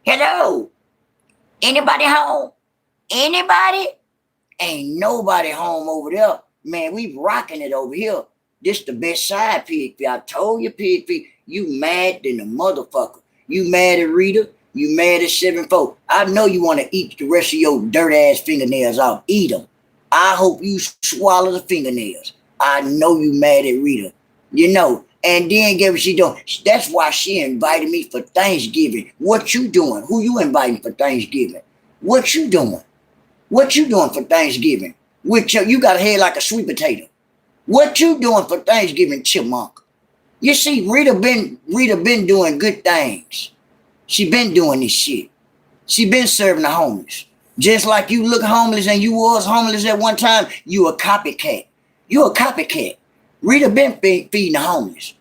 Hello. Anybody home? Anybody? Ain't nobody home over there. Man, we rocking it over here. This the best side, Pigfeet. I told you, Pigfeet, you mad than a motherfucker. You mad at Rita? You mad at 7-4? I know you want to eat the rest of your dirt ass fingernails off. Eat them. I hope you swallow the fingernails. I know you mad at Rita. You know. And then get what she doing. That's why she invited me for Thanksgiving. What you doing? Who you inviting for Thanksgiving? What you doing? What you doing for Thanksgiving? You got a head like a sweet potato. What you doing for Thanksgiving, chipmunk? You see, Rita been doing good things. She been doing this shit. She been serving the homeless. Just like you look homeless and you was homeless at one time, you a copycat. You a copycat. Rita been feeding the homeless.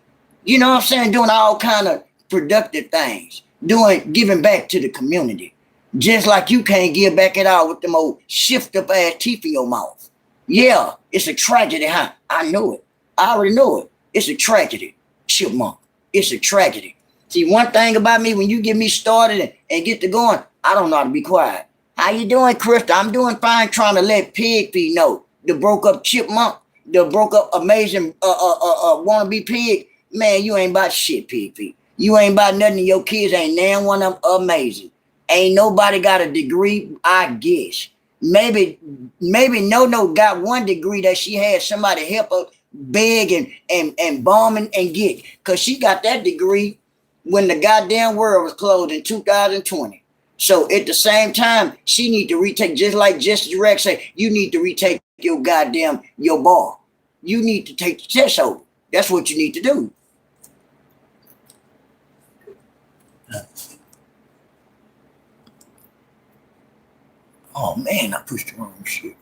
You know what I'm saying? Doing all kind of productive things. Giving back to the community. Just like you can't give back at all with them old shift up ass teeth in your mouth. Yeah, it's a tragedy, huh? I know it. I already know it. It's a tragedy, chipmunk. It's a tragedy. See, one thing about me, when you get me started and get to going, I don't know how to be quiet. How you doing, Krista? I'm doing fine, trying to let Pigfeet know. The broke up chipmunk, the broke up amazing wannabe pig. Man, you ain't about shit, Pigfeet. You ain't about nothing. Your kids ain't nan one of them amazing. Ain't nobody got a degree, I guess. Maybe No got one degree that she had somebody help her beg and bomb and get. Because she got that degree when the goddamn world was closed in 2020. So at the same time, she need to retake, just like Justice Rex say, you need to retake your bar. You need to take the test over. That's what you need to do. Oh man, I pushed the wrong shit.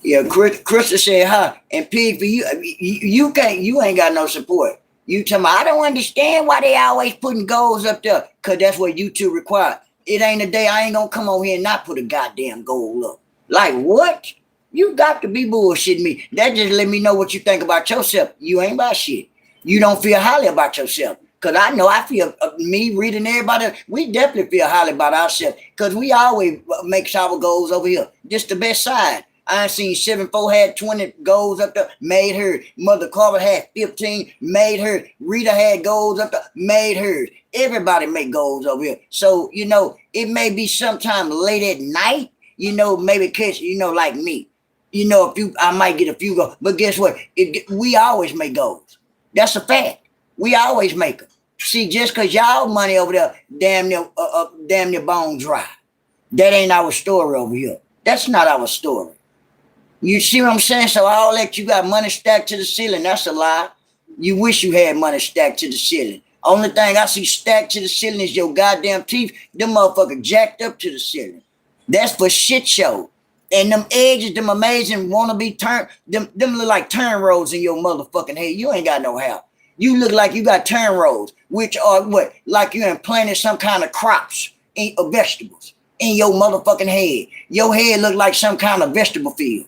Yeah, Krista said hi. And Pig, for you ain't got no support. You tell me, I don't understand why they always putting goals up there, because that's what YouTube require. It ain't a day I ain't gonna come over here and not put a goddamn goal up. Like, what? You got to be bullshitting me. That just let me know what you think about yourself. You ain't about shit. You don't feel highly about yourself. Because I know I feel, me reading everybody, we definitely feel highly about ourselves. Because we always make our goals over here. Just the best side. I seen 7-4 had 20 goals up there, made her. Mother Carver had 15, made her. Rita had goals up there, made hers. Everybody make goals over here. So, it may be sometime late at night, maybe catch, like me. I might get a few goals. But guess what? We always make goals. That's a fact. We always make them. See, just because y'all money over there, damn near bone dry. That ain't our story over here. That's not our story. You see what I'm saying? So all that you got money stacked to the ceiling, that's a lie. You wish you had money stacked to the ceiling. Only thing I see stacked to the ceiling is your goddamn teeth. Them motherfuckers jacked up to the ceiling. That's for shit show. And them edges, them amazing wannabe them look like turn rolls in your motherfucking head. You ain't got no hair. You look like you got turn rolls, which are what? Like you implanted some kind of crops or vegetables in your motherfucking head. Your head look like some kind of vegetable field.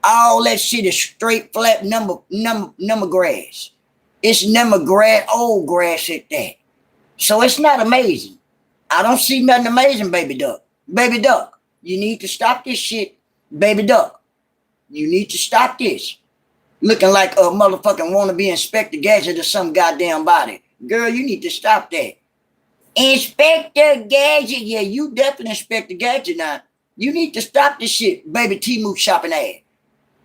All that shit is straight, flat number grass. It's number grass, old grass at that. So it's not amazing. I don't see nothing amazing, baby duck. Baby duck, you need to stop this shit. Baby duck, you need to stop this. Looking like a motherfucking wannabe Inspector Gadget or some goddamn body. Girl, you need to stop that. Inspector Gadget, yeah, you definitely Inspector Gadget now. You need to stop this shit, baby T-Moo shopping ass.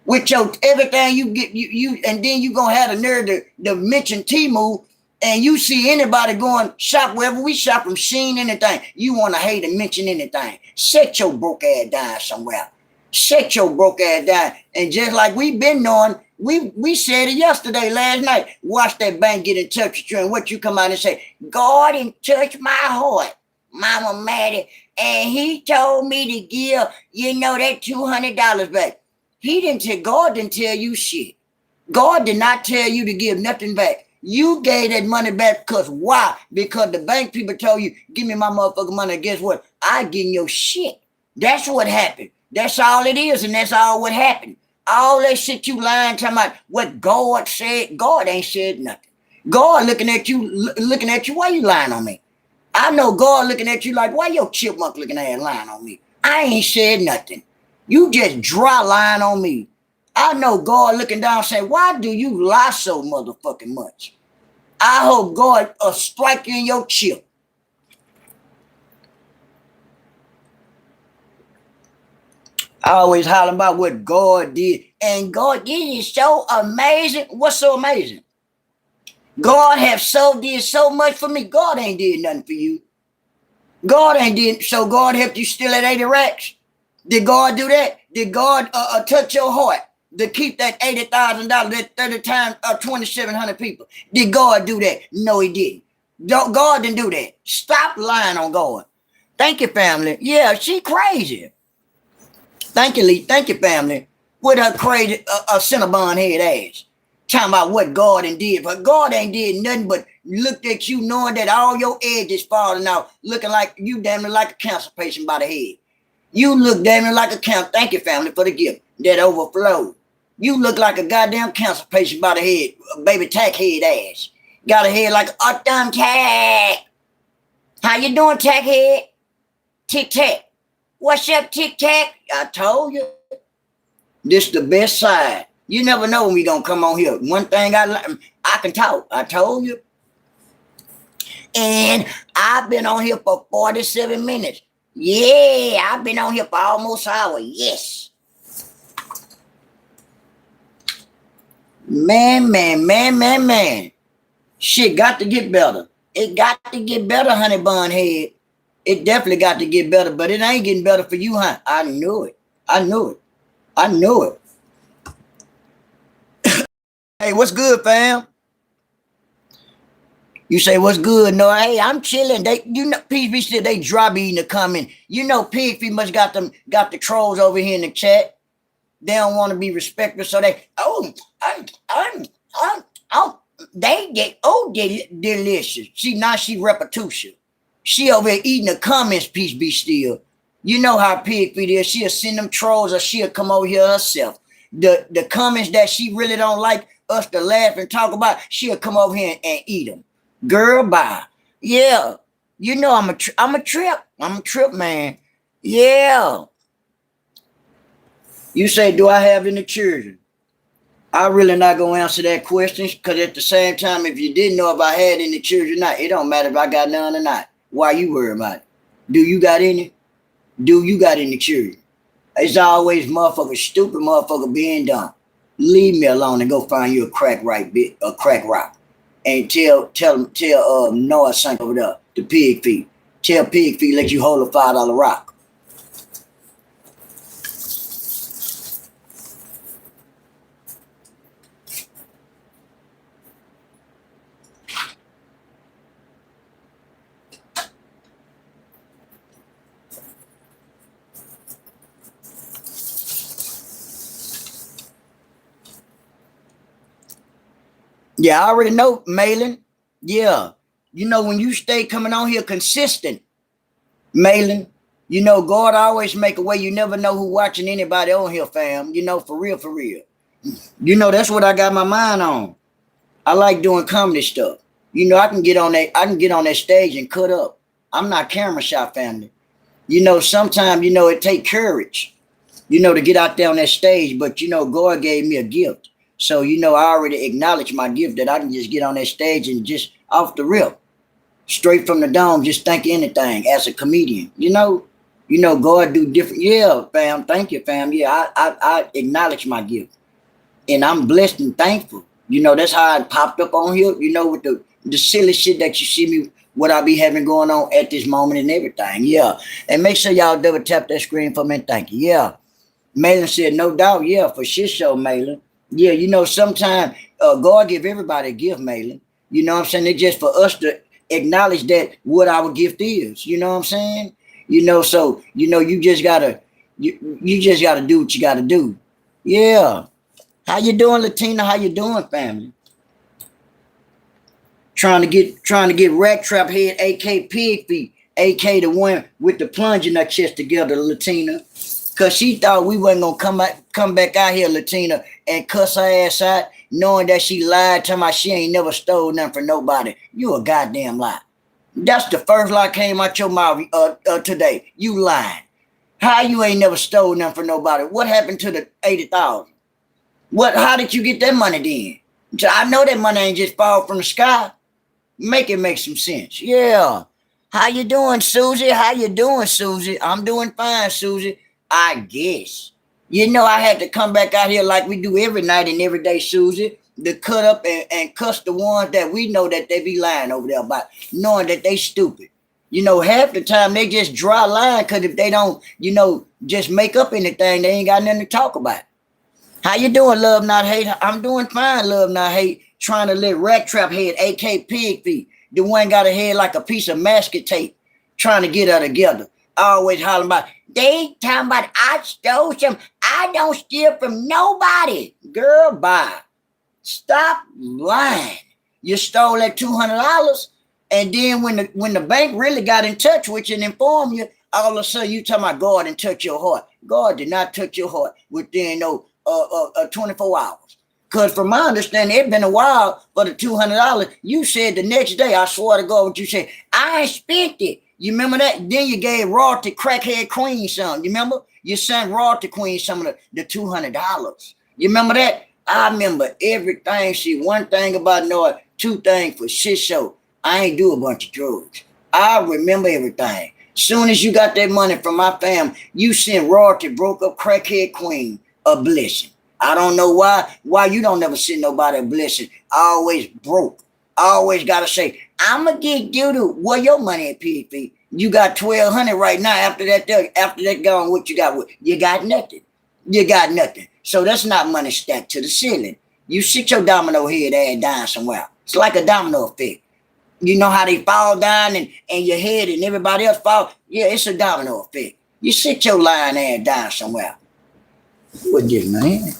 With your everything you get, you and then you gonna have the nerve to mention Temu, and you see anybody going shop wherever we shop from Sheen, anything. You want to hate and mention anything. Set your broke ass down somewhere. Set your broke ass down. And just like we've been knowing, we said it yesterday, last night. Watch that bank get in touch with you, and what you come out and say, God and touch my heart, Mama Maddie, and he told me to give, that $200 back. God didn't tell you shit. God did not tell you to give nothing back. You gave that money back because why? Because the bank people told you, give me my motherfucking money. And guess what? I give your shit. That's what happened. That's all it is, and that's all what happened. All that shit you lying talking about what God said, God ain't said nothing. God looking at you, why you lying on me? I know God looking at you like, why your chipmunk looking at lying on me? I ain't said nothing. You just dry lying on me. I know God looking down saying, why do you lie so motherfucking much? I hope God strike you in your chip. I always holler about what God did. And God did is so amazing. What's so amazing? God have did so much for me. God ain't did nothing for you. God ain't did, so God helped you steal at 80 racks. Did God do that? Did God touch your heart to keep that $80,000, that 30 times 2,700 people? Did God do that? No, he didn't. God didn't do that. Stop lying on God. Thank you, family. Yeah, she crazy. Thank you, Lee. Thank you, family. With her crazy Cinnabon head ass. Talking about what God and did. But God ain't did nothing but looked at you knowing that all your edges falling out, looking like you damn near like a cancer patient by the head. You look damn near like a cancer. Thank you, family, for the gift that overflowed. You look like a goddamn cancer patient by the head, baby tack head ass. Got a head like a thumb tack. How you doing, tack head? Tic tac. What's up, tic tac? I told you. This the best side. You never know when we gonna come on here. One thing I can talk. I told you. And I've been on here for 47 minutes. Yeah, I've been on here for almost an hour. Yes. Man. Shit got to get better. It got to get better, honey bun head. It definitely got to get better, but it ain't getting better for you, huh? I knew it. Hey, what's good, fam? You say, what's good? No, hey, I'm chilling. Pigfeet said they drop eating the comment. Pigfeet must got the trolls over here in the chat. They don't want to be respected, so they, they get, delicious. She repetition. She over here eating the comments, peace be still. You know how Pigfeet is. She'll send them trolls or she'll come over here herself. The comments that she really don't like us to laugh and talk about, she'll come over here and eat them. Girl, bye. Yeah. I'm a trip. I'm a trip, man. Yeah. You say, do I have any children? I really not gonna answer that question because at the same time, if you didn't know if I had any children or not, it don't matter if I got none or not. Why you worry about it? Do you got any? Do you got any children? It's always stupid motherfucker being dumb. Leave me alone and go find you a crack rock. And tell Noah Sank over there, the Pigfeet. Tell Pigfeet let you hold a $5 rock. Yeah, I already know, Malin. Yeah. When you stay coming on here consistent, Malin, God always make a way. You never know who watching anybody on here, fam. For real. That's what I got my mind on. I like doing comedy stuff. I can get on that stage and cut up. I'm not camera shy, family. Sometimes, it take courage, to get out there on that stage. But, God gave me a gift. So, I already acknowledge my gift that I can just get on that stage and just off the rip, straight from the dome, just think anything as a comedian. God do different. Yeah, fam. Thank you, fam. Yeah, I acknowledge my gift. And I'm blessed and thankful. That's how I popped up on here, with the silly shit that you see me, what I be having going on at this moment and everything. Yeah. And make sure y'all double tap that screen for me and thank you. Yeah. Malin said, no doubt. Yeah, for shit show, Malin. Yeah, sometimes God give everybody a gift, Malin. You know what I'm saying? It's just for us to acknowledge that what our gift is. You know what I'm saying? So, you just gotta do what you gotta do. Yeah. How you doing, Latina? How you doing, family? Trying to get rat trap head, AK pig feet, AK the one with the plunge in her chest together, Latina. Cause she thought we wasn't gonna come back out here, Latina, and cuss her ass out, knowing that she lied to my she ain't never stole nothing from nobody. You a goddamn lie. That's the first lie came out your mouth today. You lying. How you ain't never stole nothing from nobody? What happened to the 80,000? What? How did you get that money then? So I know that money ain't just fall from the sky. Make it make some sense. Yeah. How you doing, Susie? How you doing, Susie? I'm doing fine, Susie. I guess. You know I had to come back out here like we do every night and every day, Susie, to cut up and cuss the ones that we know that they be lying over there about, knowing that they stupid. You know, half the time they just dry lying because if they don't, just make up anything, they ain't got nothing to talk about. How you doing, love not hate? I'm doing fine, love not hate. Trying to let rat trap head, AK pig feet. The one got a head like a piece of masking tape. Trying to get her together. Always hollering about, they talking about I stole some. I don't steal from nobody. Girl, bye. Stop lying. You stole that $200, and then when the bank really got in touch with you and informed you, all of a sudden you talking about God and touch your heart. God did not touch your heart within no 24 hours. Because from my understanding, it's been a while for the $200. You said the next day, I swear to God, what you said, I ain't spent it. You remember that? Then you gave Royalty Crackhead Queen some. You remember? You sent Royalty Queen some of the $200. You remember that? I remember everything. See, one thing about Noah, two things for shit show. I ain't do a bunch of drugs. I remember everything. Soon as you got that money from my fam, you sent Royalty Broke Up Crackhead Queen a blessing. I don't know why you don't never send nobody a blessing. I always broke. I always gotta say, I'ma get you to where your money at, PFP. You got 1,200 right now. After that gone, what you got? You got nothing. You got nothing. So that's not money stacked to the ceiling. You sit your domino head ass down somewhere. It's like a domino effect. You know how they fall down and your head and everybody else fall? Yeah, it's a domino effect. You sit your lying ass down somewhere. What this, man?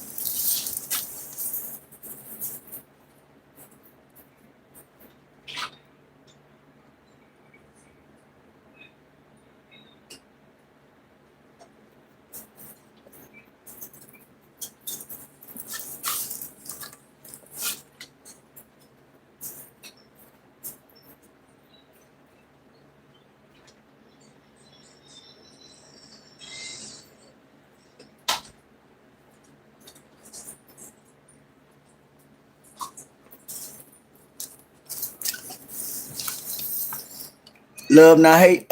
Love now, hey,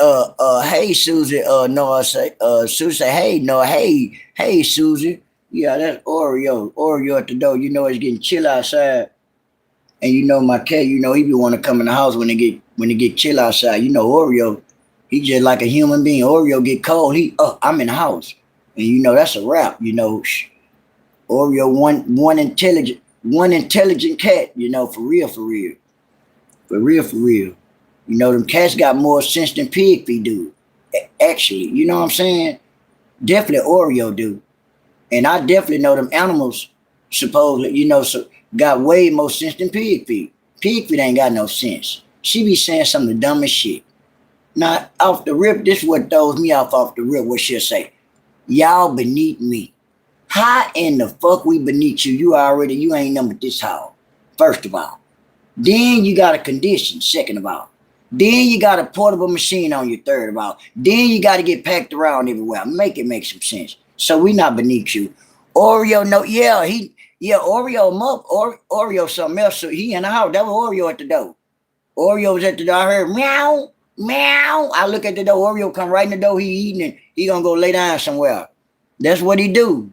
hey, Susie, no, I say, Susie, say, hey, no, hey, Susie. Yeah, that's Oreo at the door. You know it's getting chill outside, and you know my cat. You know he be want to come in the house when it get chill outside. You know Oreo, he just like a human being. Oreo get cold, I'm in the house, and you know that's a wrap. You know, Oreo one intelligent cat. You know, for real, for real, for real, for real. You know, them cats got more sense than Pigfeet do. Actually, you know what I'm saying? Definitely Oreo do. And I definitely know them animals supposedly, so got way more sense than Pigfeet. Pigfeet ain't got no sense. She be saying some of the dumbest shit. Now, off the rip, this is what throws me off the rip, what she'll say. Y'all beneath me. How in the fuck we beneath you? You ain't numbered this hall. First of all. Then you got a condition, second of all. Then you got a portable machine on you, third of all. Then you got to get packed around everywhere. Make it make some sense. So we not beneath you. Oreo, no, Oreo up. Oreo something else. So he in the house. That was Oreo at the door. Oreo was at the door. I heard meow, meow. I look at the door. Oreo come right in the door. He eating and he gonna go lay down somewhere. That's what he do.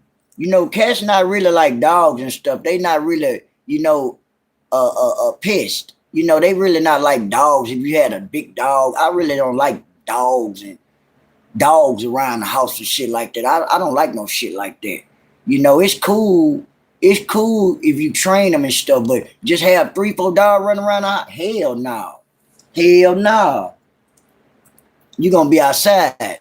Cats not really like dogs and stuff. They not really, pissed. They really not like dogs. If you had a big dog, I really don't like dogs and dogs around the house and shit like that. I don't like no shit like that. It's cool. It's cool if you train them and stuff, but just have 3, 4 dogs running around the house? Hell no. Hell no. You gonna be outside.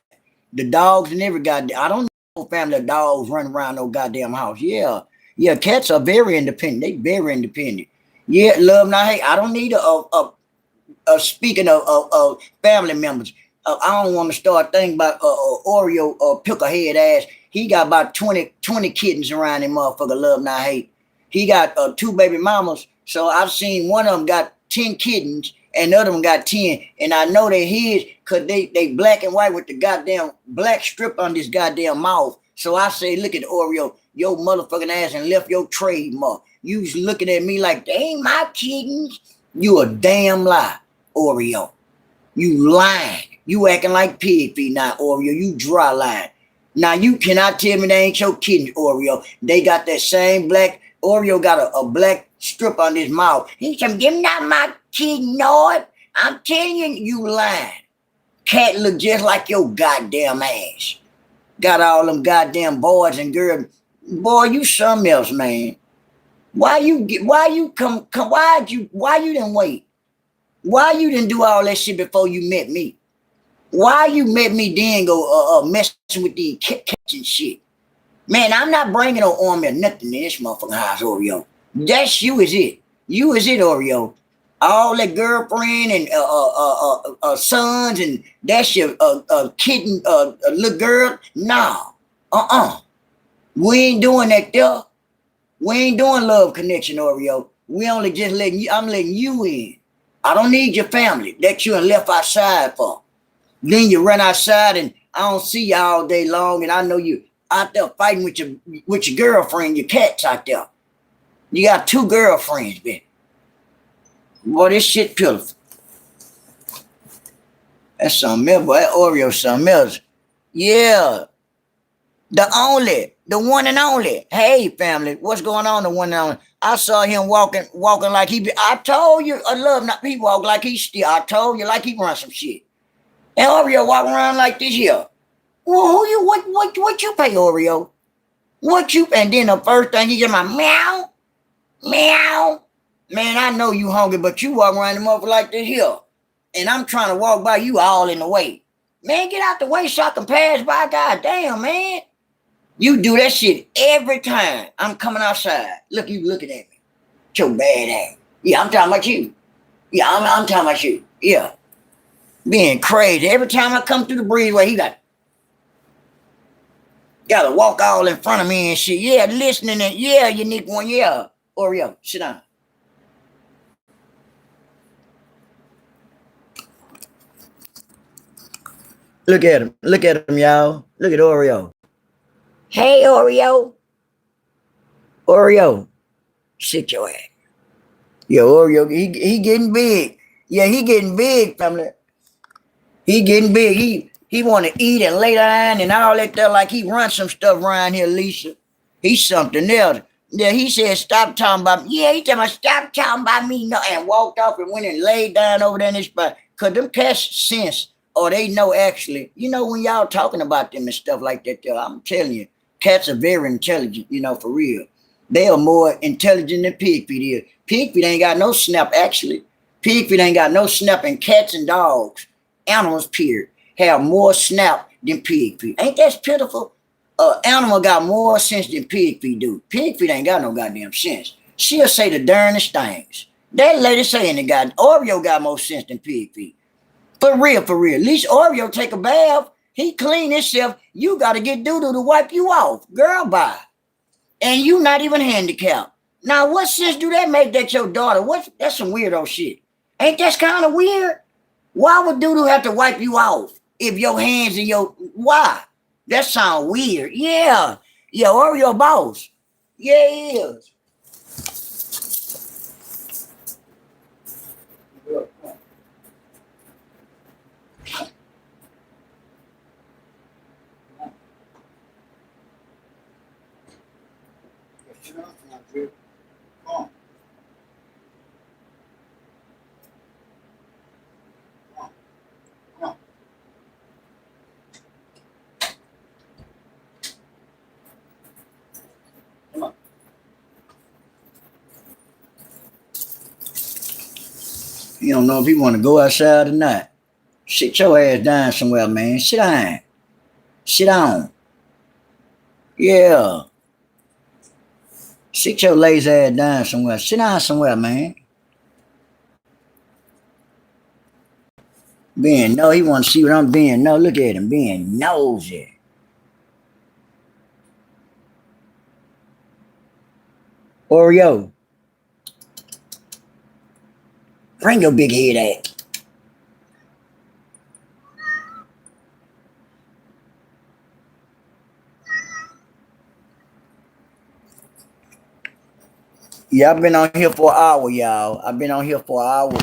The dogs and every goddamn. I don't family of dogs running around no goddamn house. Yeah. Yeah, cats are very independent. They very independent. Yeah, love not hate. I don't need speaking of family members. I don't want to start thinking about Oreo picklehead ass. He got about 20 kittens around him, motherfucker. Love not hate. He got 2 baby mamas. So I've seen one of them got 10 kittens and the other one got 10. And I know they his because they black and white with the goddamn black strip on this goddamn mouth. So I say, look at Oreo, your motherfucking ass and left your trademark. You was looking at me like, they ain't my kittens. You a damn lie, Oreo. You lying. You acting like Pigfeet now, Oreo. You dry lying. Now you cannot tell me they ain't your kittens, Oreo. They got that same black. Oreo got a black strip on his mouth. He said, "Them not my kitten, Lord. I'm telling you, you lying. Cat look just like your goddamn ass. Got all them goddamn boys and girls. Boy, you something else, man. Why you didn't wait? Why you didn't do all that shit before you met me? Why you met me then go messing with these cats and shit? Man, I'm not bringing no army or nothing in this motherfucking house, Oreo. That's you is it. You is it, Oreo. All that girlfriend and sons and that's your kitten, little girl. Nah, we ain't doing that there. We ain't doing love connection, Oreo. We only just letting you. I'm letting you in. I don't need your family that you left outside for. Then you run outside and I don't see you all day long, and I know you out there fighting with your girlfriend, your cats out there. You got 2 girlfriends, man. Boy, this shit pitiful. That's something else, boy. That Oreo something else. Yeah. The one and only. Hey, family, what's going on? The one and only. I saw him walking like I told you, I love not people walk like he still. I told you like he run some shit. And Oreo walking around like this here. Well, what you pay, Oreo? What you, and then the first thing he get my meow, meow. Man, I know you hungry, but you walk around the motherfucker like this here. And I'm trying to walk by you all in the way. Man, get out the way so I can pass by. God damn, man. You do that shit every time I'm coming outside. Look, you looking at me. Your bad ass. Yeah, I'm talking about you. Yeah, I'm talking about you. Yeah. Being crazy. Every time I come through the breezeway, he gotta walk all in front of me and shit. Yeah, listening and yeah, unique one. Yeah. Oreo, sit down. Look at him. Look at him, y'all. Look at Oreo. Hey, Oreo. Oreo, sit your ass. Yo, Oreo, he getting big. Yeah, he getting big, family. He getting big. He want to eat and lay down and all that there like he runs some stuff around here, Lisa. He's something else. Yeah, he said, stop talking about me. Yeah, he told me, stop talking about me. No, and walked off and went and laid down over there in his spot. Because them cats sense, or they know actually, when y'all talking about them and stuff like that, I'm telling you, cats are very intelligent, for real. They are more intelligent than Pigfeet is. Pigfeet ain't got no snap, actually. Pigfeet ain't got no snap, and cats and dogs, animals, period, have more snap than Pigfeet. Ain't that pitiful? Animal got more sense than Pigfeet do. Pigfeet ain't got no goddamn sense. She'll say the darnest things. That lady saying the god Oreo got more sense than Pigfeet. For real, for real. At least Oreo take a bath. He clean himself. You got to get doo-doo to wipe you off. Girl, bye. And you not even handicapped. Now, what sense do that make that your daughter? That's some weirdo shit. Ain't that kind of weird? Why would doo-doo have to wipe you off if your hands in your... Why? That sound weird. Yeah. Yeah, Oreo boss. Yeah, he is. You don't know if you want to go outside or not. Sit your ass down somewhere, man. Sit down. Sit down. Yeah. Sit your lazy ass down somewhere. Sit down somewhere, man. Being no, he want to see what I'm being. No, look at him being nosy. Oreo, bring your big head at. Yeah, I've been on here for an hour, y'all. I've been on here for an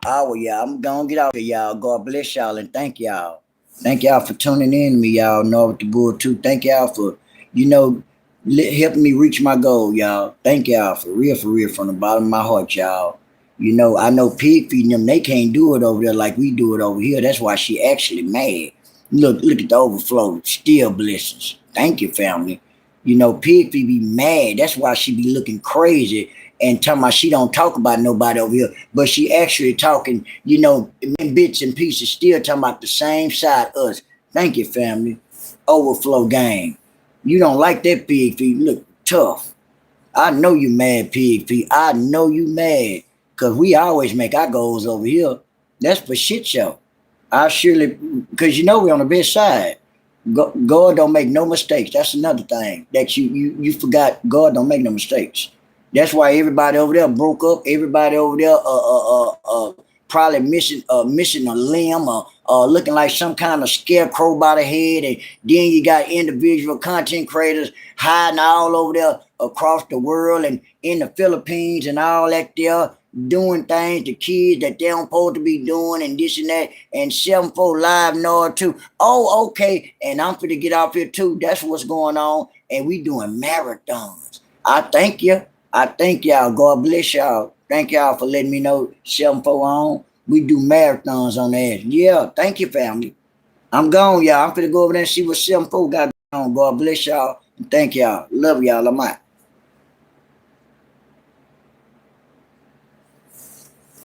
hour, y'all. I'm gonna get out here, y'all. God bless y'all and thank y'all. Thank y'all for tuning in to me, y'all. North the Bull too. Thank y'all for, you know, helping me reach my goal, y'all. Thank y'all for real, from the bottom of my heart, y'all. You know, I know pig feeding them, they can't do it over there like we do it over here. That's why she actually mad. Look at the overflow. Still blessings. Thank you, family. You know, pig feed be mad. That's why she be looking crazy and talking about she don't talk about nobody over here, but she actually talking, in bits and pieces, still talking about the same side us. Thank you, family. Overflow gang. You don't like that pig feet. Look tough. I know you mad, pig feet. I know you mad. Cause we always make our goals over here. That's for shit show. I surely, because we're on the best side. God don't make no mistakes. That's another thing that you forgot. God don't make no mistakes. That's why everybody over there broke up. Everybody over there probably missing a limb or looking like some kind of scarecrow by the head. And then you got individual content creators hiding all over there across the world and in the Philippines and all that there doing things to kids that they don't supposed to be doing and this and that and 7-4 live nor too. Oh, okay. And I'm finna get off here too. That's what's going on. And we doing marathons. I thank you. I thank y'all. God bless y'all. Thank y'all for letting me know 7-4 on. We do marathons on that. Yeah, thank you, family. I'm gone, y'all. I'm finna go over there and see what 7-4 got on. God bless y'all. Thank y'all. Love y'all. I'm out.